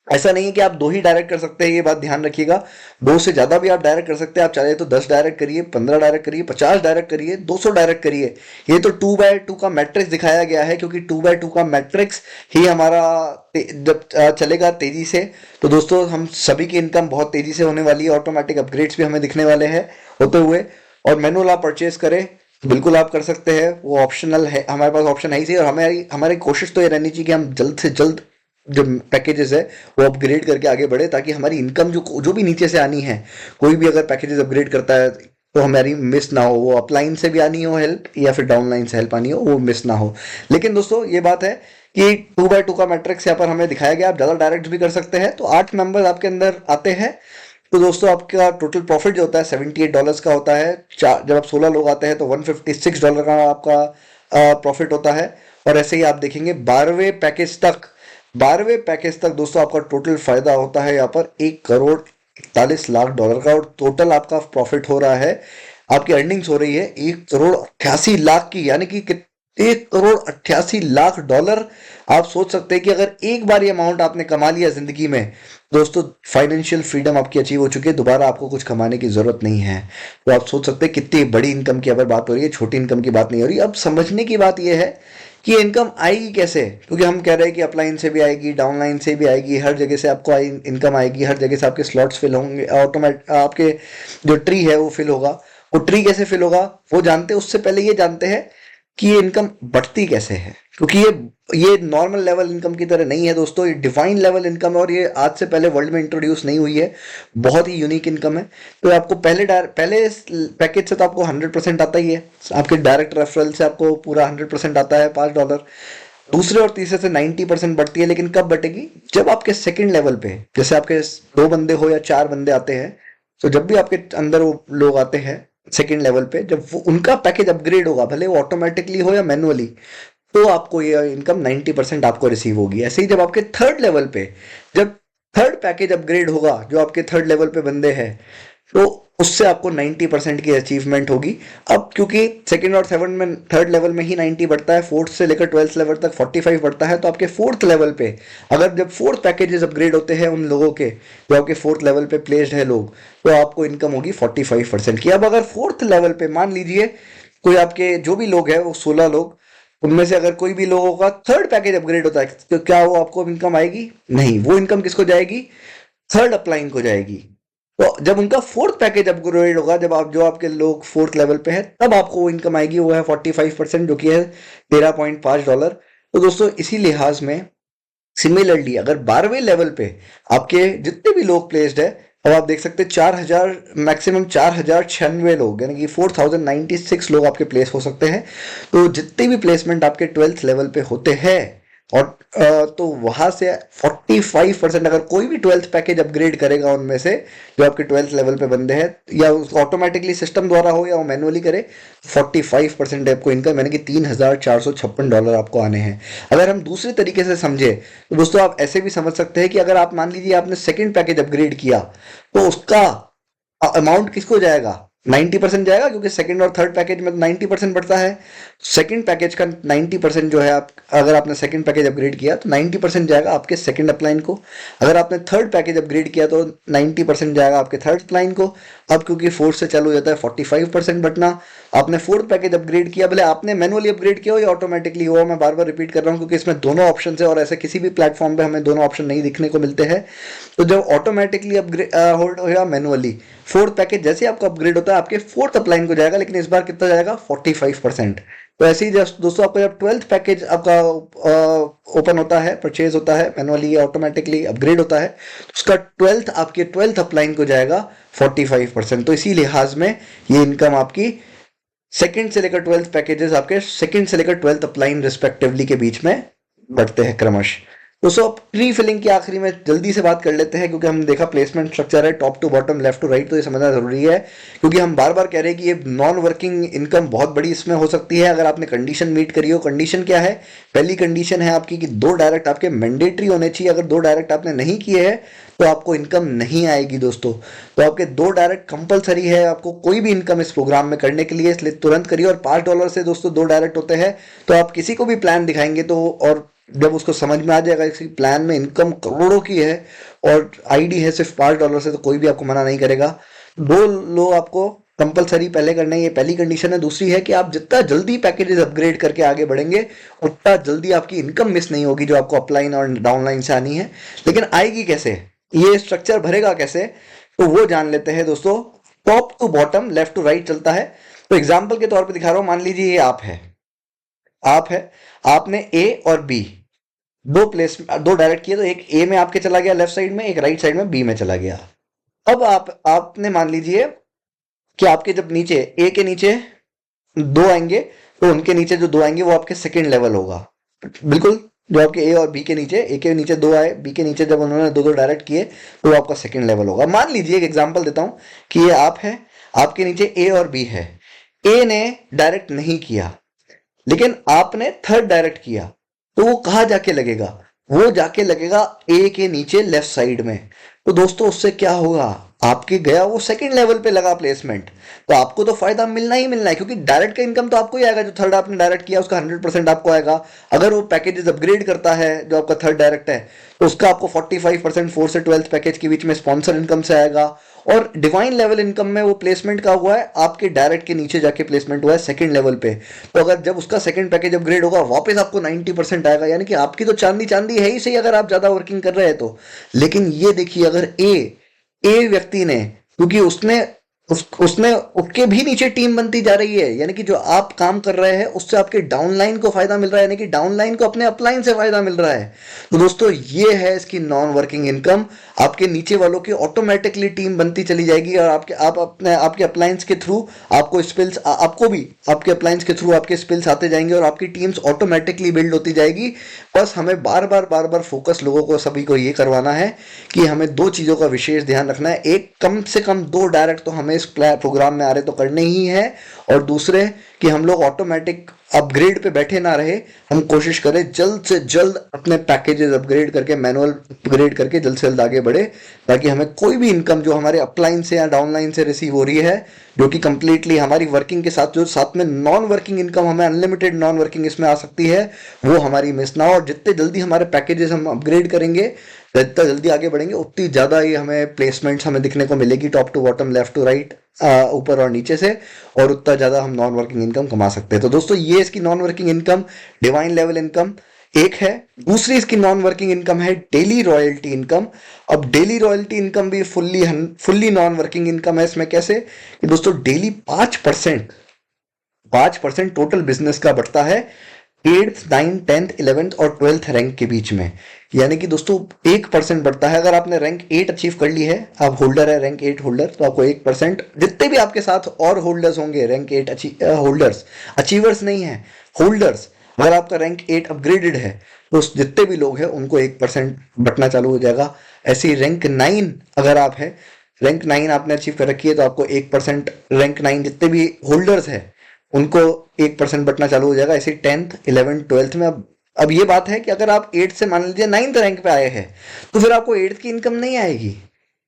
ऐसा नहीं है कि आप 2 ही डायरेक्ट कर सकते हैं, ये बात ध्यान रखिएगा। 2 से ज्यादा भी आप डायरेक्ट कर सकते हैं। आप चाहे तो 10 डायरेक्ट करिए, 15 डायरेक्ट करिए, 50 डायरेक्ट करिए, 200 डायरेक्ट करिए। ये तो 2x2 का मैट्रिक्स दिखाया गया है, क्योंकि 2x2 का मैट्रिक्स ही हमारा जब चलेगा तेजी से, तो दोस्तों हम सभी की इनकम बहुत तेजी से होने वाली है। ऑटोमेटिक अपग्रेड्स भी हमें दिखने वाले हैं होते हुए। और मैनुअल आप परचेज करें बिल्कुल आप कर सकते हैं, वो ऑप्शनल है, हमारे पास ऑप्शन है ही सही। और हमारी हमारी कोशिश तो ये रहनी चाहिए कि हम जल्द से जल्द जो पैकेजेस है वो अपग्रेड करके आगे बढ़े, ताकि हमारी इनकम जो जो भी नीचे से आनी है, कोई भी अगर पैकेजेस अपग्रेड करता है तो हमारी मिस ना हो, वो अपलाइन से भी आनी हो हेल्प या फिर डाउनलाइन से हेल्प आनी हो, वो मिस ना हो। लेकिन दोस्तों ये बात है कि 2x2 का मैट्रिक्स यहाँ पर हमें दिखाया गया। आप ज़्यादा डायरेक्ट भी कर सकते हैं। तो 8 मेंबर्स आपके अंदर आते हैं, तो दोस्तों आपका टोटल प्रॉफिट जो होता है $78 का होता है। जब आप 16 लोग आते हैं तो $156 का आपका प्रॉफिट होता है। और ऐसे ही आप देखेंगे 12वें पैकेज तक दोस्तों आपका टोटल फायदा होता है यहाँ पर $1,41,00,000 का, और टोटल आपका प्रॉफिट हो रहा है, आपकी अर्निंग्स हो रही है $1,88,00,000 की, यानी कि $1,88,00,000। आप सोच सकते हैं कि अगर एक बार ये अमाउंट आपने कमा लिया जिंदगी में, दोस्तों फाइनेंशियल फ्रीडम आपकी अचीव हो चुकी है, दोबारा आपको कुछ कमाने की जरूरत नहीं है। तो आप सोच सकते हैं कितनी बड़ी इनकम की अगर बात हो रही है, छोटी इनकम की बात नहीं हो रही। अब समझने की बात यह है कि ये इनकम आएगी कैसे, क्योंकि हम कह रहे हैं कि अपलाइन से भी आएगी, डाउनलाइन से भी आएगी, हर जगह से आपको इनकम आएगी, हर जगह से आपके स्लॉट्स फिल होंगे, आपके जो ट्री है वो फिल होगा। वो ट्री कैसे फिल होगा वो जानते हैं, उससे पहले ये जानते हैं कि ये इनकम बढ़ती कैसे है, क्योंकि ये नॉर्मल लेवल इनकम की तरह नहीं है दोस्तों, ये डिवाइन लेवल इनकम है, और ये आज से पहले वर्ल्ड में इंट्रोड्यूस नहीं हुई है। बहुत ही यूनिक इनकम है। तो आपको पहले पैकेज से तो आपको 100% आता ही है, आपके डायरेक्ट रेफरल से आपको पूरा 100% आता है, $5। दूसरे और तीसरे से 90% बढ़ती है, लेकिन कब बढ़ेगी, जब आपके सेकंड लेवल पे, जैसे आपके 2 बंदे हो या 4 बंदे आते हैं, तो जब भी आपके अंदर वो लोग आते हैं सेकंड लेवल पे, जब वो उनका पैकेज अपग्रेड होगा, भले वो ऑटोमेटिकली हो या मैनुअली, तो आपको ये इनकम 90% आपको रिसीव होगी। ऐसे ही जब आपके थर्ड लेवल पे, जब थर्ड पैकेज अपग्रेड होगा, जो आपके थर्ड लेवल पे बंदे हैं, तो उससे आपको 90% की अचीवमेंट होगी। अब क्योंकि सेकंड और सेवन में, थर्ड लेवल में ही 90 बढ़ता है, फोर्थ से लेकर 12th लेवल तक 45 बढ़ता है, तो आपके फोर्थ लेवल पे, अगर जब फोर्थ पैकेजेस अपग्रेड होते हैं उन लोगों के जो आपके फोर्थ लेवल पे प्लेस्ड है लोग, तो आपको इनकम होगी 45% की। अब अगर फोर्थ लेवल पे मान लीजिए कोई आपके जो भी लोग हैं वो 16 लोग, उनमें से अगर कोई भी लोगों का थर्ड पैकेज अपग्रेड होता है, तो क्या वो आपको इनकम आएगी? नहीं, वो इनकम किसको जाएगी? थर्ड अपलाइन को जाएगी। तो जब उनका फोर्थ पैकेज अपग्रेड होगा, जब आप जो आपके लोग फोर्थ लेवल पे हैं, तब आपको वो इनकम आएगी, वो है 45%, जो कि है $13.5। तो दोस्तों इसी लिहाज में सिमिलरली अगर 12वें लेवल पे आपके जितने भी लोग प्लेस्ड है, अब आप देख सकते हैं 4000, मैक्सिमम 4096 लोग, यानी कि 4096 लोग आपके प्लेस हो सकते हैं। तो जितने भी प्लेसमेंट आपके 12th लेवल पे होते हैं, और तो वहां से 45%, अगर कोई भी 12th पैकेज अपग्रेड करेगा उनमें से, जो आपके 12th लेवल पे बंदे हैं, या ऑटोमेटिकली सिस्टम द्वारा हो या वो मैनुअली करे, 45% आपको इनकम, यानी कि $3456 आपको आने हैं। अगर हम दूसरे तरीके से समझे तो दोस्तों आप ऐसे भी समझ सकते हैं कि अगर आप मान लीजिए आपने सेकंड पैकेज अपग्रेड किया, तो उसका अमाउंट किसको जाएगा? 90% जाएगा, क्योंकि सेकंड और थर्ड पैकेज में 90% बढ़ता है। सेकंड पैकेज का 90% जो है, आप अगर आपने सेकंड पैकेज अपग्रेड किया तो 90% जाएगा आपके सेकंड अपलाइन को। अगर आपने थर्ड पैकेज अपग्रेड किया तो 90% जाएगा आपके थर्ड अपलाइन को। अब क्योंकि फोर्थ से चालू हो जाता है 45% बटना। आपने फोर्थ पैकेज अपग्रेड किया, भले आपने मैनुअली अपग्रेड किया हो या ऑटोमेटिकली हो, मैं बार बार रिपीट कर रहा हूँ क्योंकि इसमें दोनों ऑप्शन है और ऐसे किसी भी प्लेटफॉर्म पे हमें दोनों ऑप्शन नहीं दिखने को मिलते हैं। तो जब ऑटोमेटिकली अपग्रेड होल्ड हो या मैनुअली, फोर्थ पैकेज जैसे आपका अपग्रेड होता है आपके फोर्थ अपलाइन को जाएगा, लेकिन इस बार कितना जाएगा 45%। तो ऐसे ही जस्ट दोस्तों, आपका जब ट्वेल्थ पैकेज आपका ओपन होता है, परचेज होता है मैनुअली या ऑटोमेटिकली अपग्रेड होता है, तो उसका ट्वेल्थ आपके ट्वेल्थ अपलाइन को जाएगा 45%। तो इसी लिहाज में ये इनकम आपकी सेकंड से लेकर ट्वेल्थ पैकेजेस आपके सेकंड से लेकर ट्वेल्थ अपलाइन रिस्पेक्टिवली के बीच में बढ़ते हैं क्रमश। दोस्तों अब प्री फिलिंग की आखिरी में जल्दी से बात कर लेते हैं, क्योंकि हमने देखा प्लेसमेंट स्ट्रक्चर है top to bottom, left to right, तो ये समझना जरूरी है। क्योंकि हम बार बार कह रहे हैं कि ये नॉन वर्किंग इनकम बहुत बड़ी इसमें हो सकती है अगर आपने कंडीशन मीट करी हो। कंडीशन क्या है? पहली कंडीशन है आपकी कि 2 डायरेक्ट आपके मैंडेटरी होने चाहिए। अगर 2 डायरेक्ट आपने नहीं किए हैं तो आपको इनकम नहीं आएगी दोस्तों। तो आपके 2 डायरेक्ट कंपलसरी है आपको कोई भी इनकम इस प्रोग्राम में करने के लिए, इसलिए तुरंत करिए। और $5 से दोस्तों 2 डायरेक्ट होते हैं, तो आप किसी को भी प्लान दिखाएंगे तो, और जब उसको समझ में आ जाएगा इसी प्लान में इनकम करोड़ों की है और आईडी है सिर्फ $5 से, तो कोई भी आपको मना नहीं करेगा। 2 लो आपको कंपलसरी पहले करना है, ये पहली कंडीशन है। दूसरी है कि आप जितना जल्दी पैकेजेस अपग्रेड करके आगे बढ़ेंगे उतना जल्दी आपकी इनकम मिस नहीं होगी जो आपको अपलाइन और डाउनलाइन से आनी है। लेकिन आएगी कैसे, ये स्ट्रक्चर भरेगा कैसे, तो वो जान लेते हैं दोस्तों। Top to bottom, left to right चलता है। तो एग्जाम्पल के तौर पर दिखा रहा हूं, मान लीजिए ये आप है, आपने ए और बी 2 डायरेक्ट किए, तो एक ए में आपके चला गया लेफ्ट साइड में, एक राइट साइड में बी में चला गया। अब आपने मान लीजिए कि आपके जब नीचे ए के नीचे 2 आएंगे, तो उनके नीचे जो 2 आएंगे वो आपके सेकंड लेवल होगा। बिल्कुल, जो आपके ए और बी के नीचे, ए के नीचे 2 आए, बी के नीचे जब उन्होंने 2 डायरेक्ट किए तो वो आपका सेकंड लेवल होगा। मान लीजिए एक एग्जांपल देता हूं कि ये आप है, आपके नीचे ए और बी है। ए ने डायरेक्ट नहीं किया, लेकिन आपने थर्ड डायरेक्ट किया, तो वो कहाँ जाके लगेगा? वो जाके लगेगा ए के नीचे लेफ्ट साइड में। तो दोस्तों उससे क्या होगा, आपके गया वो सेकंड लेवल पे लगा प्लेसमेंट, तो आपको तो फायदा मिलना ही मिलना है, क्योंकि डायरेक्ट का इनकम तो आपको ही आएगा। जो थर्ड आपने डायरेक्ट किया उसका 100% आपको आएगा। अगर वो पैकेजेस अपग्रेड करता है जो आपका थर्ड डायरेक्ट है, तो उसका आपको 45% 4 से 12 पैकेज के बीच में स्पॉन्सर इनकम से आएगा। और डिवाइन लेवल इनकम में वो प्लेसमेंट का हुआ है, आपके डायरेक्ट के नीचे जाके प्लेसमेंट हुआ है सेकंड लेवल पे। तो अगर जब उसका सेकंड पैकेज अपग्रेड होगा वापस आपको 90% आएगा, यानी कि आपकी तो चांदी चांदी है ही सही अगर आप ज्यादा वर्किंग कर रहे हैं तो। लेकिन ये देखिए, अगर ए व्यक्ति ने, क्योंकि उसने उसके भी नीचे टीम बनती जा रही है, यानी कि जो आप काम कर रहे हैं उससे आपके डाउनलाइन को फायदा मिल रहा है, यानी कि डाउनलाइन को अपने अपलाइन से फायदा मिल रहा है। तो दोस्तों ये है इसकी नॉन वर्किंग इनकम। आपके नीचे वालों की ऑटोमेटिकली टीम बनती चली जाएगी और आपके अप्लायंस के थ्रू आपको स्किल्स, आपको भी आपके अप्लायंस के थ्रू आपके स्किल्स आते जाएंगे और आपकी टीम्स ऑटोमेटिकली बिल्ड होती जाएगी। बस हमें बार बार फोकस लोगों को, सभी को ये करवाना है कि हमें 2 चीज़ों का विशेष ध्यान रखना है। एक, कम से कम 2 डायरेक्ट तो हमें इस प्रोग्राम में आ रहे तो करने ही है, और दूसरे कि हम लोग ऑटोमेटिक अपग्रेड पे बैठे ना रहे, हम कोशिश करें जल्द से जल्द अपने पैकेजेस अपग्रेड करके, मैनुअल अपग्रेड करके जल्द से जल्द आगे बढ़े, ताकि हमें कोई भी इनकम जो हमारे अपलाइन से या डाउनलाइन से रिसीव हो रही है, जो कि कंप्लीटली हमारी वर्किंग के साथ, जो साथ में नॉन वर्किंग इनकम हमें अनलिमिटेड नॉन वर्किंग इसमें आ सकती है, वो हमारी मिस ना हो। और जितने जल्दी हमारे पैकेजेस हम अपग्रेड करेंगे, जितना जल्दी आगे बढ़ेंगे, उतनी ज़्यादा ही हमें प्लेसमेंट्स हमें दिखने को मिलेगी top to bottom, left to right, ऊपर और नीचे से, और उतना ज़्यादा हम नॉन वर्किंग इनकम कमा सकते हैं। तो दोस्तों ये इसकी non working income, divine level income एक है। दूसरी इसकी नॉन वर्किंग इनकम है डेली रॉयल्टी इनकम। अब डेली रॉयल्टी इनकम भी फुल्ली नॉन वर्किंग इनकम है। इसमें कैसे कि दोस्तों डेली 5% टोटल बिजनेस का बढ़ता है 8th 9th 10th 11th और 12th रैंक के बीच में, यानी कि दोस्तों 1% बढ़ता है। अगर आपने रैंक 8 अचीव कर ली है, आप होल्डर है रैंक 8 होल्डर, तो आपको 1%, जितने भी आपके साथ और होल्डर्स होंगे रैंक 8 होल्डर्स, अचीवर्स नहीं है, होल्डर्स, अगर आपका रैंक 8 अपग्रेडेड है तो जितने भी लोग हैं उनको 1% बटना चालू हो जाएगा। ऐसे ही रैंक 9 अगर आप है, रैंक 9 आपने अचीव कर रखी है तो आपको 1%, रैंक 9 जितने भी होल्डर्स है उनको 1% बटना चालू हो जाएगा। ऐसे 10th 11th 12th में। अब ये बात है कि अगर आप 8 से मान लीजिए 9th रैंक पे आए हैं, तो फिर आपको 8th की इनकम नहीं आएगी,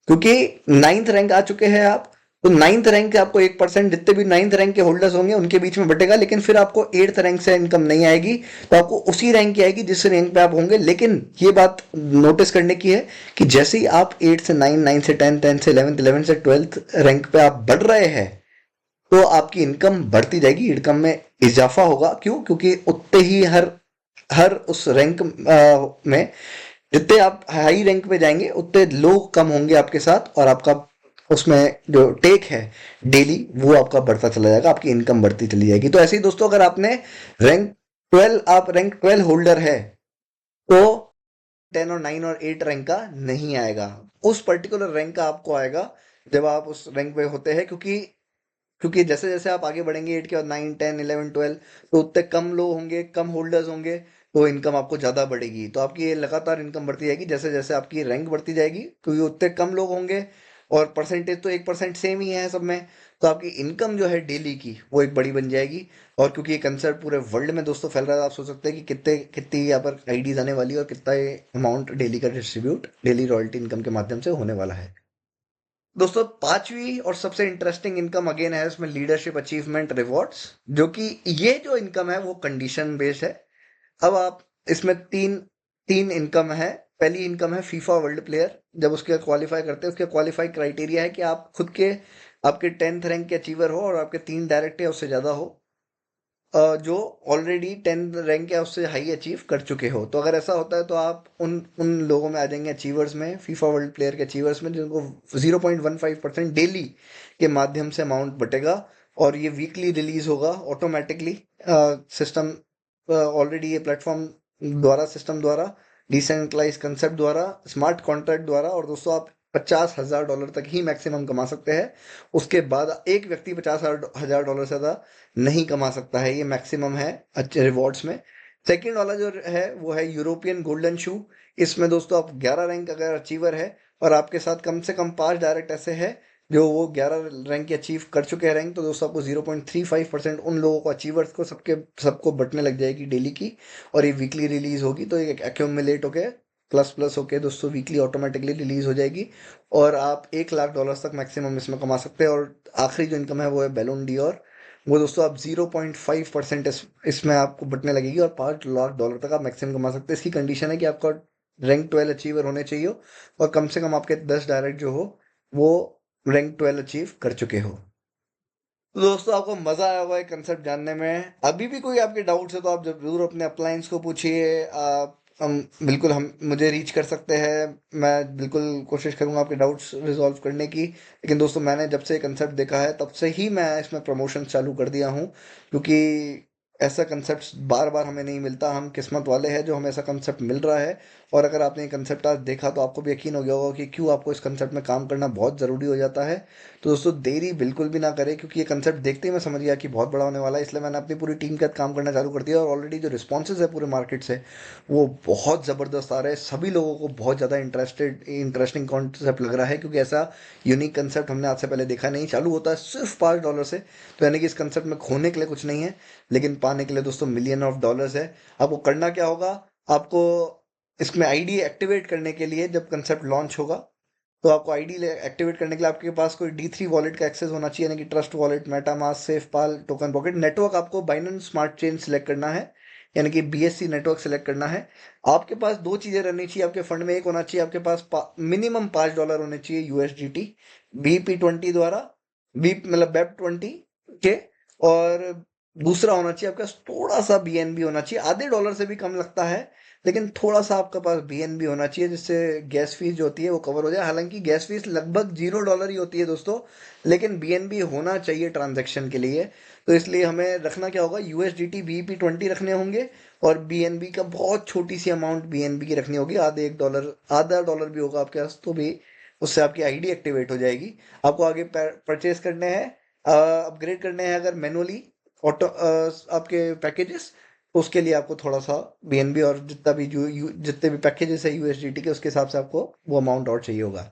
क्योंकि 9th रैंक आ चुके हैं आप, तो 9th रैंक के आपको 1% जितने भी 9th रैंक के होल्डर्स होंगे उनके बीच में बटेगा, लेकिन फिर आपको 8th रैंक से इनकम नहीं आएगी, तो आपको उसी रैंक की आएगी जिस रैंक पे आप होंगे। लेकिन ये बात नोटिस करने की है कि जैसे ही आप 8 से 9, 9 से 10, 10 से 11, 11 से 12th रैंक पे आप बढ़ रहे हैं, तो आपकी इनकम बढ़ती जाएगी, इनकम में इजाफा होगा। क्यों? क्योंकि उतने ही हर हर उस रैंक में जितने आप हाई रैंक पे जाएंगे उतने लोग कम होंगे आपके साथ, और आपका उसमें जो टेक है डेली वो आपका बढ़ता चला जाएगा, आपकी इनकम बढ़ती चली जाएगी। तो ऐसे ही दोस्तों, अगर आपने रैंक 12, आप रैंक 12 होल्डर है, तो 10 और 9 और 8 रैंक का नहीं आएगा, उस पर्टिकुलर रैंक का आपको आएगा जब आप उस रैंक पे होते हैं। क्योंकि क्योंकि जैसे जैसे आप आगे बढ़ेंगे 8 के बाद 9, 10, 11, 12, तो उतने कम लोग होंगे, कम होल्डर्स होंगे, तो इनकम आपको ज़्यादा बढ़ेगी। तो आपकी ये लगातार इनकम बढ़ती जाएगी जैसे जैसे आपकी रैंक बढ़ती जाएगी, क्योंकि उतने कम लोग होंगे और परसेंटेज तो 1% सेम ही है सब में। तो आपकी इनकम जो है डेली की वो एक बड़ी बन जाएगी। और क्योंकि ये कंसेप्ट पूरे वर्ल्ड में दोस्तों फैल रहा है, आप सोच सकते हैं कि कितने कितनी यहाँ पर आईडीज आने वाली है और कितना ये अमाउंट डेली का डिस्ट्रीब्यूट डेली रॉयल्टी इनकम के माध्यम से होने वाला है। दोस्तों, पांचवी और सबसे इंटरेस्टिंग इनकम अगेन है इसमें लीडरशिप अचीवमेंट रिवॉर्ड्स, जो कि ये जो इनकम है वो कंडीशन बेस्ड है। अब आप इसमें तीन तीन इनकम है। पहली इनकम है फीफा वर्ल्ड प्लेयर, जब उसके क्वालिफाई करते हैं उसके क्वालिफाई क्राइटेरिया है कि आप खुद के आपके 10th रैंक के अचीवर हो और आपके 3 डायरेक्ट या उससे ज़्यादा हो, जो ऑलरेडी 10 रैंक या उससे हाई अचीव कर चुके हो। तो अगर ऐसा होता है तो आप उन उन लोगों में आ जाएंगे, अचीवर्स में, फीफा वर्ल्ड प्लेयर के अचीवर्स में, जिनको 0.15% डेली के माध्यम से अमाउंट बटेगा। और ये वीकली रिलीज होगा ऑटोमेटिकली, सिस्टम ऑलरेडी ये प्लेटफॉर्म द्वारा, सिस्टम द्वारा, डिसेंट्रलाइज कंसेप्ट द्वारा, स्मार्ट कॉन्ट्रैक्ट द्वारा। और दोस्तों, आप $50,000 तक ही मैक्सिमम कमा सकते हैं। उसके बाद एक व्यक्ति $50,000 से ज़्यादा नहीं कमा सकता है, ये मैक्सिमम है अच्छे रिवॉर्ड्स में। सेकंड वाला जो है वो है यूरोपियन गोल्डन शू। इसमें दोस्तों आप 11 रैंक अगर अचीवर है और आपके साथ कम से कम 5 डायरेक्ट ऐसे हैं जो वो 11 रैंक अचीव कर चुके हैं रैंक, तो दोस्तों आपको 0.35% उन लोगों को, अचीवर्स को, सबको बटने लग जाएगी डेली की। और ये वीकली रिलीज होगी, तो ये एक्यूमुलेट होके प्लस प्लस होके दोस्तों वीकली ऑटोमेटिकली रिलीज हो जाएगी। और आप $1,00,000 तक मैक्सिमम इसमें कमा सकते हैं। और आखिरी जो इनकम है वो है बैलून डी, और वो दोस्तों आप 0.5% इसमें आपको बटने लगेगी, और $5,00,000 तक आप मैक्सिमम कमा सकते हैं। इसकी कंडीशन है कि आपका रैंक 12 अचीवर होने चाहिए हो, और कम से कम आपके 10 डायरेक्ट जो हो वो रैंक 12 अचीव कर चुके हो। तो दोस्तों, आपको मजा आया होगा ये कंसेप्ट जानने में। अभी भी कोई आपके डाउट्स है तो आप जरूर अपने अपलाइंस को पूछिए। आप हम बिल्कुल हम मुझे रीच कर सकते हैं, मैं बिल्कुल कोशिश करूंगा आपके डाउट्स रिजॉल्व करने की। लेकिन दोस्तों, मैंने जब से ये कंसेप्ट देखा है तब से ही मैं इसमें प्रमोशन चालू कर दिया हूँ, क्योंकि ऐसा कंसेप्ट बार बार हमें नहीं मिलता। हम किस्मत वाले हैं जो हमें ऐसा कंसेप्ट मिल रहा है। और अगर आपने ये कंसेप्ट आज देखा तो आपको भी यकीन हो गया होगा कि क्यों आपको इस कंसेप्ट में काम करना बहुत ज़रूरी हो जाता है। तो दोस्तों, देरी बिल्कुल भी ना करें, क्योंकि ये कंसेप्ट देखते ही मैं समझ गया कि बहुत बड़ा होने वाला है। इसलिए मैंने अपनी पूरी टीम के साथ काम करना चालू कर दिया, और ऑलरेडी जो रिस्पॉन्सेज है पूरे मार्केट से वो बहुत ज़बरदस्त आ रहे हैं। सभी लोगों को बहुत ज़्यादा इंटरेस्टिंग कॉन्सेप्ट लग रहा है, क्योंकि ऐसा यूनिक कंसेप्ट हमने आज से पहले देखा नहीं। चालू होता है सिर्फ $5 से, तो यानी कि इस कंसेप्ट में खोने के लिए कुछ नहीं है, लेकिन पाने के लिए दोस्तों मिलियन ऑफ डॉलर्स है। आपको करना क्या होगा? आपको इसमें आईडी एक्टिवेट करने के लिए, जब कंसेप्ट लॉन्च होगा, तो आपको आईडी एक्टिवेट करने के लिए आपके पास कोई D3 वॉलेट का एक्सेस होना चाहिए, यानी कि trust wallet, MetaMask, SafePal, TokenPocket. Network आपको बाइनेंस स्मार्ट चेन सिलेक्ट करना है, यानी कि BSC नेटवर्क सिलेक्ट करना है। आपके पास दो चीज़ें रहनी चाहिए आपके फंड में। एक होना चाहिए आपके पास मिनिमम $5 होने चाहिए USDT BP20 द्वारा, बी मतलब BEP20 के। और दूसरा होना चाहिए आपके पास थोड़ा सा BNB होना चाहिए, आधे डॉलर से भी कम लगता है, लेकिन थोड़ा सा आपके पास BNB होना चाहिए, जिससे गैस फीस जो होती है वो कवर हो जाए। हालांकि गैस फीस लगभग $0 ही होती है दोस्तों, लेकिन BNB होना चाहिए ट्रांजैक्शन के लिए। तो इसलिए हमें रखना क्या होगा, USDT BP20 रखने होंगे, और BNB का बहुत छोटी सी अमाउंट BNB की रखनी होगी, आधे $1, आधा डॉलर भी होगा आपके पास तो भी उससे आपकी आईडी एक्टिवेट हो जाएगी। आपको आगे परचेज करने हैं, अपग्रेड करने हैं अगर मैनुअली ऑटो आपके पैकेजेस, तो उसके लिए आपको थोड़ा सा BNB और जितना भी जितने भी पैकेजेस है USDT के, उसके हिसाब से आपको वो अमाउंट और चाहिए होगा।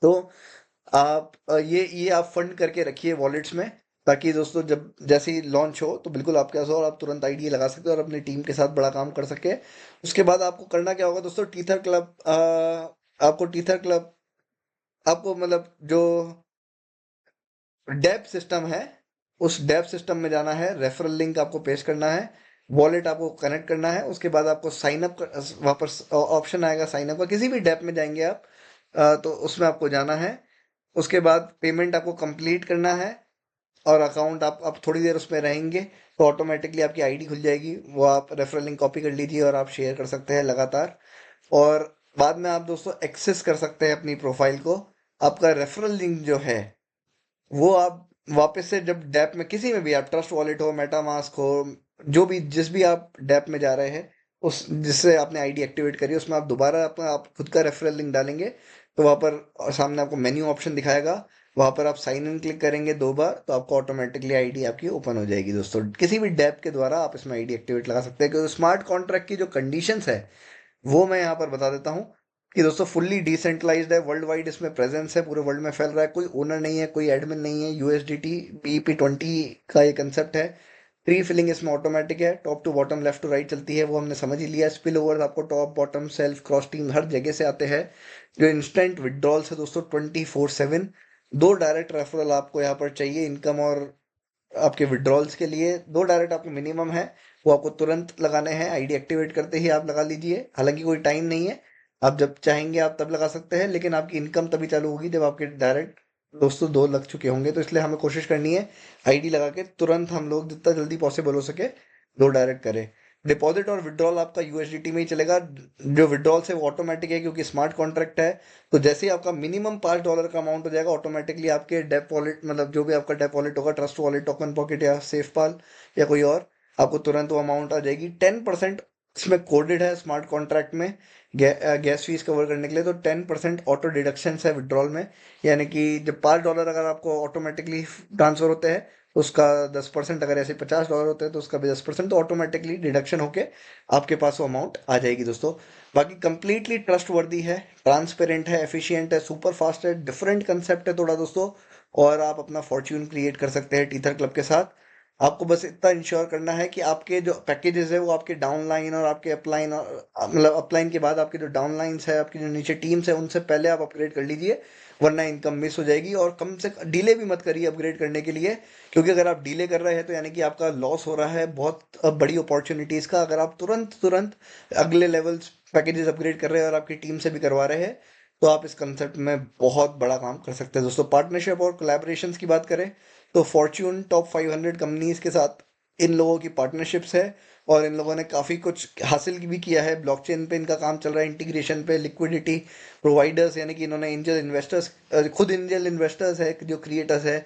तो आप ये आप फंड करके रखिए वॉलेट्स में, ताकि दोस्तों जब जैसे ही लॉन्च हो तो बिल्कुल आपके पास हो, और आप तुरंत आईडी लगा सकते हो और अपनी टीम के साथ बड़ा काम कर सके। उसके बाद आपको करना क्या होगा दोस्तों, टीथर क्लब, आपको टीथर क्लब, आपको मतलब जो डेप सिस्टम है, उस डेप सिस्टम में जाना है, रेफरल लिंक आपको पेस्ट करना है, वॉलेट आपको कनेक्ट करना है, उसके बाद आपको साइन अप वहाँ पर ऑप्शन आएगा साइन अप का, किसी भी डेप में जाएंगे आप तो उसमें आपको जाना है। उसके बाद पेमेंट आपको कंप्लीट करना है और अकाउंट आप थोड़ी देर उसमें रहेंगे तो ऑटोमेटिकली आपकी आईडी खुल जाएगी, वो आप रेफरल लिंक कॉपी कर लीजिए और आप शेयर कर सकते हैं लगातार। और बाद में आप दोस्तों एक्सेस कर सकते हैं अपनी प्रोफाइल को। आपका रेफरल लिंक जो है वो आप वापस से जब डैप में किसी में भी, आप ट्रस्ट वॉलेट हो, मेटामास्क हो, जो भी जिस भी आप डैप में जा रहे हैं, उस जिससे आपने आईडी एक्टिवेट करी उसमें आप दोबारा अपना आप खुद का रेफरल लिंक डालेंगे तो वहाँ पर सामने आपको मेन्यू ऑप्शन दिखाएगा, वहाँ पर आप साइन इन क्लिक करेंगे 2 बार तो आपको ऑटोमेटिकली आईडी आपकी ओपन हो जाएगी। दोस्तों किसी भी डैप के द्वारा आप इसमें आईडी एक्टिवेट लगा सकते हैं, क्योंकि स्मार्ट कॉन्ट्रैक्ट की जो कंडीशंस है वो मैं यहाँ पर बता देता हूँ कि दोस्तों फुल्ली डिसेंट्रलाइज्ड है, वर्ल्ड वाइड इसमें प्रेजेंस है, पूरे वर्ल्ड में फैल रहा है, कोई ओनर नहीं है, कोई एडमिन नहीं है। यूएसडीटी BEP20 का ये कंसेप्ट है। प्री फिलिंग इसमें ऑटोमेटिक है, top to bottom left to right चलती है, वो हमने समझ ही लिया। स्पिल ओवर आपको top bottom self cross team हर जगह से आते हैं। जो इंस्टेंट विड्रॉल्स है दोस्तों 24/7, 2 डायरेक्ट रेफरल आपको यहाँ पर चाहिए इनकम और आपके विड्रॉल्स के लिए। 2 डायरेक्ट आपको मिनिमम है, वो आपको तुरंत लगाने हैं, आईडी एक्टिवेट करते ही आप लगा लीजिए। हालांकि कोई टाइम नहीं है, आप जब चाहेंगे आप तब लगा सकते हैं, लेकिन आपकी इनकम तभी चालू होगी जब आपके डायरेक्ट दोस्तों 2 लग चुके होंगे। तो इसलिए हमें कोशिश करनी है आईडी लगा के तुरंत हम लोग जितना जल्दी पॉसिबल हो सके 2 डायरेक्ट करें। डिपॉजिट और विड्रॉल आपका यूएसडीटी में ही चलेगा। जो विड्रॉल है वो ऑटोमेटिक है क्योंकि स्मार्ट कॉन्ट्रैक्ट है। तो जैसे ही आपका मिनिमम $5 का अमाउंट हो जाएगा ऑटोमेटिकली आपके डेप वॉलेट, मतलब जो भी आपका डेप वॉलेट होगा, ट्रस्ट वॉलेट, टोकन पॉकेट या सेफ पाल या कोई और, आपको तुरंत वो अमाउंट आ जाएगी। 10% इसमें कोडेड है स्मार्ट कॉन्ट्रैक्ट में गैस फीस कवर करने के लिए, तो 10% ऑटो डिडक्शन है विड्रॉल में। यानी कि जब $5 अगर आपको ऑटोमेटिकली ट्रांसफर होते हैं तो उसका 10%, अगर ऐसे $50 होते हैं तो उसका भी 10% तो ऑटोमेटिकली डिडक्शन होके आपके पास वो अमाउंट आ जाएगी दोस्तों। बाकी कंप्लीटली ट्रस्ट वर्दी है, ट्रांसपेरेंट है, एफिशिएंट है, सुपर फास्ट है, डिफरेंट कंसेप्ट है थोड़ा दोस्तों। और आप अपना फॉर्च्यून क्रिएट कर सकते हैं टीथर क्लब के साथ। आपको बस इतना इंश्योर करना है कि आपके जो पैकेजेस है वो आपके डाउनलाइन और आपके अपलाइन और मतलब अपलाइन के बाद आपके जो डाउनलाइंस है, आपकी जो नीचे टीम्स है, उनसे पहले आप अपग्रेड कर लीजिए, वरना इनकम मिस हो जाएगी। और कम से डिले भी मत करिए अपग्रेड करने के लिए, क्योंकि अगर आप डिले कर रहे हैं तो यानी कि आपका लॉस हो रहा है बहुत बड़ी अपॉर्चुनिटीज़ का। अगर आप तुरंत तुरंत अगले लेवल्स पैकेजेस अपग्रेड कर रहे हैं और आपकी टीम से भी करवा रहे हैं तो आप इस कंसेप्ट में बहुत बड़ा काम कर सकते हैं दोस्तों। पार्टनरशिप और कोलैबोरेशंस की बात करें तो फॉर्च्यून टॉप 500 कंपनीज के साथ इन लोगों की पार्टनरशिप्स है और इन लोगों ने काफ़ी कुछ हासिल भी किया है। ब्लॉकचेन पे इनका काम चल रहा है, इंटीग्रेशन पे, लिक्विडिटी प्रोवाइडर्स, यानी कि इन्होंने एंजल इन्वेस्टर्स, खुद एंजल इन्वेस्टर्स है जो क्रिएटर्स है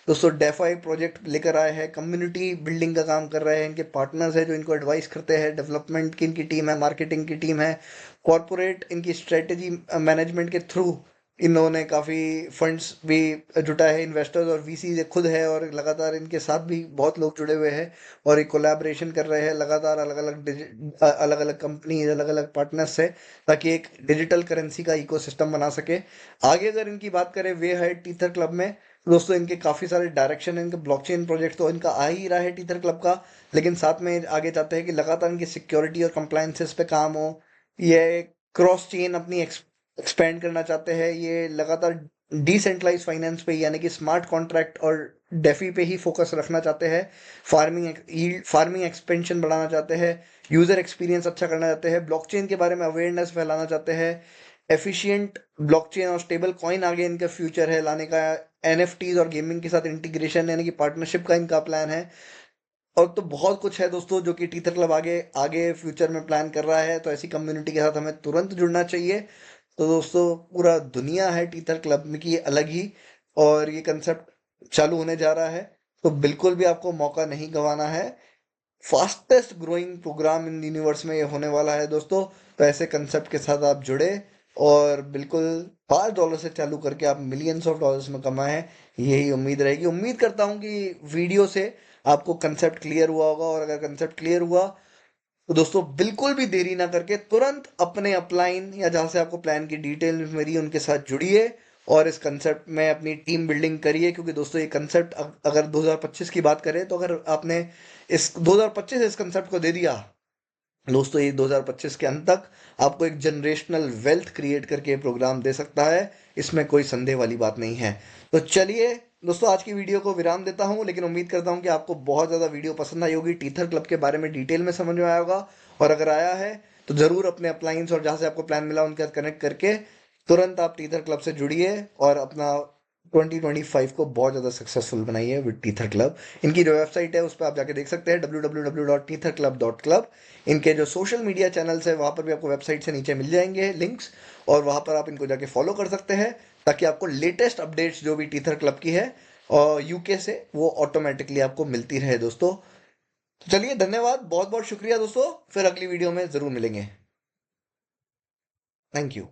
दोस्तों, डेफाई प्रोजेक्ट लेकर आए हैं, कम्युनिटी बिल्डिंग का काम कर रहे हैं, इनके पार्टनर्स है जो इनको एडवाइस करते हैं, डेवलपमेंट की इनकी टीम है, मार्केटिंग की टीम है, कॉरपोरेट इनकी स्ट्रेटेजी मैनेजमेंट के थ्रू इन्होंने काफ़ी फंड्स भी जुटाए हैं, इन्वेस्टर्स और वीसी खुद है, और लगातार इनके साथ भी बहुत लोग जुड़े हुए हैं और एक कोलैबोरेशन कर रहे हैं लगातार, अलग अलग कंपनी, अलग अलग पार्टनर्स से, ताकि एक डिजिटल करेंसी का इकोसिस्टम बना सके। आगे अगर इनकी बात करें वे है टीथर क्लब में, दोस्तों इनके काफ़ी सारे डायरेक्शन है, इनके ब्लॉकचेन प्रोजेक्ट तो इनका आ ही रहा है टीथर क्लब का, लेकिन साथ में आगे चाहते हैं कि लगातार इनकी सिक्योरिटी और कंप्लायंसेस पे काम हो। ये क्रॉस चेन अपनी एक्सपेंड करना चाहते हैं, ये लगातार डिसेंट्रलाइज फाइनेंस पे यानी कि स्मार्ट कॉन्ट्रैक्ट और डेफी पे ही फोकस रखना चाहते हैं। फार्मिंग एक्सपेंशन बढ़ाना चाहते हैं, यूजर एक्सपीरियंस अच्छा करना चाहते हैं, ब्लॉकचेन के बारे में अवेयरनेस फैलाना चाहते हैं, एफिशिएंट ब्लॉकचेन और स्टेबल कॉइन आगे इनका फ्यूचर है लाने का, एनएफटीज और गेमिंग के साथ इंटीग्रेशन यानी कि पार्टनरशिप का इनका प्लान है। और तो बहुत कुछ है दोस्तों जो कि टीथर क्लब आगे आगे फ्यूचर में प्लान कर रहा है, तो ऐसी कम्युनिटी के साथ हमें तुरंत जुड़ना चाहिए। तो दोस्तों पूरा दुनिया है टीथर क्लब में की अलग ही, और ये कंसेप्ट चालू होने जा रहा है, तो बिल्कुल भी आपको मौका नहीं गंवाना है। Fastest growing program in universe में ये होने वाला है दोस्तों। तो ऐसे कंसेप्ट के साथ आप जुड़े और बिल्कुल $5 से चालू करके आप मिलियंस ऑफ डॉलर्स में कमाएं, यही उम्मीद रहेगी। उम्मीद करता हूँ कि वीडियो से आपको कंसेप्ट क्लियर हुआ होगा, और अगर कंसेप्ट क्लियर हुआ तो दोस्तों बिल्कुल भी देरी ना करके तुरंत अपने अपलाइन या जहाँ से आपको प्लान की डिटेल मेरी उनके साथ जुड़िए और इस कंसेप्ट में अपनी टीम बिल्डिंग करिए। क्योंकि दोस्तों ये कंसेप्ट अगर 2025 की बात करें तो अगर आपने इस 2025 इस कंसेप्ट को दे दिया दोस्तों, ये 2025 के अंत तक आपको एक जनरेशनल वेल्थ क्रिएट करके प्रोग्राम दे सकता है, इसमें कोई संदेह वाली बात नहीं है। तो चलिए दोस्तों आज की वीडियो को विराम देता हूं, लेकिन उम्मीद करता हूं कि आपको बहुत ज़्यादा वीडियो पसंद आई होगी, टीथर क्लब के बारे में डिटेल में समझ में आया होगा। और अगर आया है तो ज़रूर अपने अपलाइंस और जहां से आपको प्लान मिला उनके साथ कनेक्ट करके तुरंत आप टीथर क्लब से जुड़िए और अपना 2025 को बहुत ज़्यादा सक्सेसफुल बनाइए विद टीथर क्लब। इनकी जो वेबसाइट है उस पर आप जाके देख सकते हैं www.teetherclub.club। इनके जो सोशल मीडिया चैनल्स है वहाँ पर भी आपको वेबसाइट से नीचे मिल जाएंगे लिंक्स, और वहाँ पर आप इनको जाके फॉलो कर सकते हैं ताकि आपको लेटेस्ट अपडेट्स जो भी टीथर क्लब की है और यूके से वो ऑटोमेटिकली आपको मिलती रहे दोस्तों। तो चलिए, धन्यवाद, बहुत बहुत शुक्रिया दोस्तों, फिर अगली वीडियो में ज़रूर मिलेंगे। Thank you.